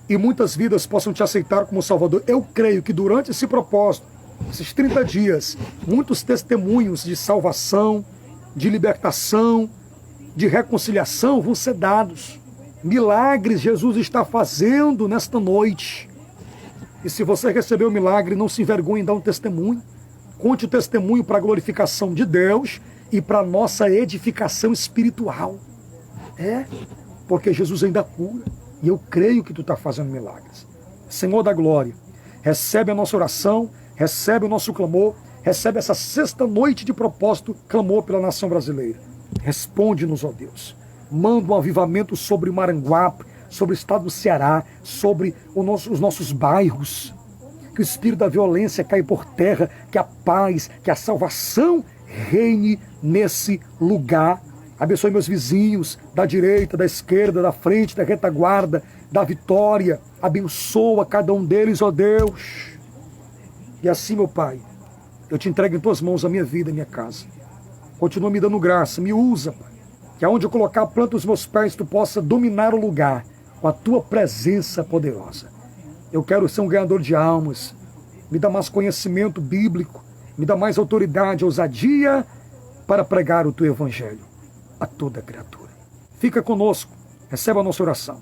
e muitas vidas possam te aceitar como Salvador. Eu creio que durante esse propósito, esses 30 dias, muitos testemunhos de salvação, de libertação, de reconciliação vão ser dados. Milagres Jesus está fazendo nesta noite. E se você recebeu o milagre, não se envergonhe em dar um testemunho. Conte o testemunho para a glorificação de Deus e para a nossa edificação espiritual. Porque Jesus ainda cura. E eu creio que tu está fazendo milagres. Senhor da glória, recebe a nossa oração, recebe o nosso clamor, recebe essa sexta noite de propósito, clamor pela nação brasileira. Responde-nos, ó Deus. Manda um avivamento sobre o Maranguape, sobre o estado do Ceará, sobre os nossos bairros. que o espírito da violência caia por terra, que a paz, que a salvação reine nesse lugar. Abençoe meus vizinhos, da direita, da esquerda, da frente, da retaguarda, da vitória. Abençoa cada um deles, ó Deus. E assim, meu Pai, eu te entrego em tuas mãos a minha vida e a minha casa. Continua me dando graça, me usa, Pai. Que aonde eu colocar a planta dos meus pés, tu possa dominar o lugar com a tua presença poderosa. Eu quero ser um ganhador de almas. Me dá mais conhecimento bíblico, me dá mais autoridade, ousadia para pregar o teu evangelho a toda criatura. Fica conosco, receba a nossa oração.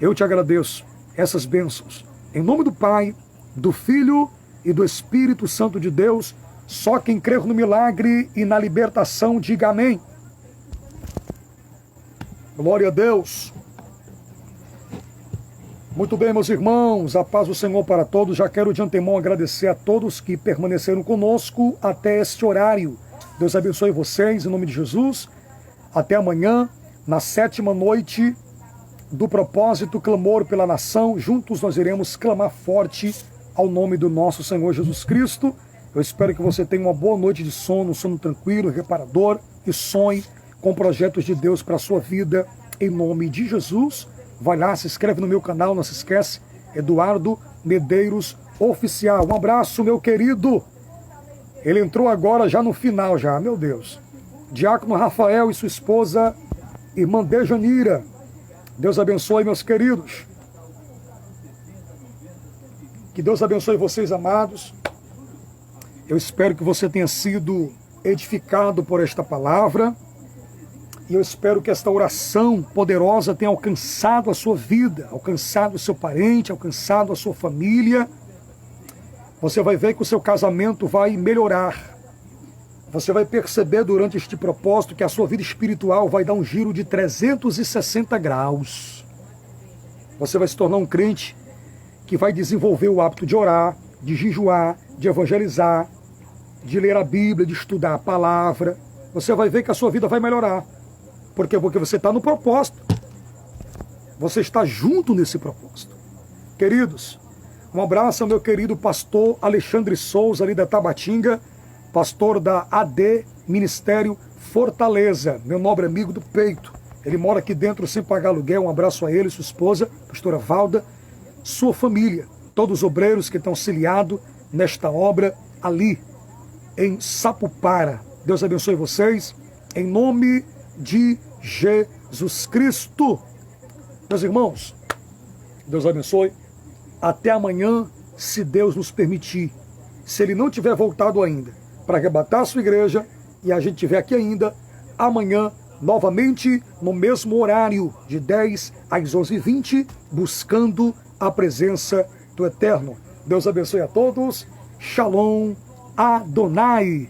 Eu te agradeço essas bênçãos. Em nome do Pai, do Filho e do Espírito Santo de Deus, só quem crer no milagre e na libertação, diga amém. Glória a Deus. Muito bem, meus irmãos, a paz do Senhor para todos. Já quero de antemão agradecer a todos que permaneceram conosco até este horário. Deus abençoe vocês, em nome de Jesus. Até amanhã, na 7ª noite do propósito Clamor pela Nação. Juntos nós iremos clamar forte ao nome do nosso Senhor Jesus Cristo. Eu espero que você tenha uma boa noite de sono, um sono tranquilo, reparador, e sonhe com projetos de Deus para a sua vida, em nome de Jesus. Vai lá, se inscreve no meu canal, não se esquece, Eduardo Medeiros Oficial. Um abraço, meu querido. Ele entrou agora já no final, já, meu Deus. Diácono Rafael e sua esposa, irmã Dejanira. Deus abençoe, meus queridos. Que Deus abençoe vocês, amados. Eu espero que você tenha sido edificado por esta palavra. E eu espero que esta oração poderosa tenha alcançado a sua vida, alcançado o seu parente, alcançado a sua família. Você vai ver que o seu casamento vai melhorar. Você vai perceber durante este propósito que a sua vida espiritual vai dar um giro de 360 graus. Você vai se tornar um crente que vai desenvolver o hábito de orar, de jejuar, de evangelizar, de ler a Bíblia, de estudar a palavra. Você vai ver que a sua vida vai melhorar. Por quê? Porque você está no propósito. Você está junto nesse propósito. Queridos, um abraço ao meu querido pastor Alexandre Souza, ali da Tabatinga, pastor da AD Ministério Fortaleza, meu nobre amigo do peito. Ele mora aqui dentro sem pagar aluguel. Um abraço a ele, sua esposa, pastora Valda, sua família, todos os obreiros que estão auxiliados nesta obra ali em Sapupara. Deus abençoe vocês, em nome de Jesus Cristo. Meus irmãos, Deus abençoe. Até amanhã, se Deus nos permitir. Se Ele não tiver voltado ainda para arrebatar a sua igreja, e a gente estiver aqui ainda, amanhã, novamente, no mesmo horário, de 10 às 11h20, buscando a presença do Eterno. Deus abençoe a todos. Shalom Adonai.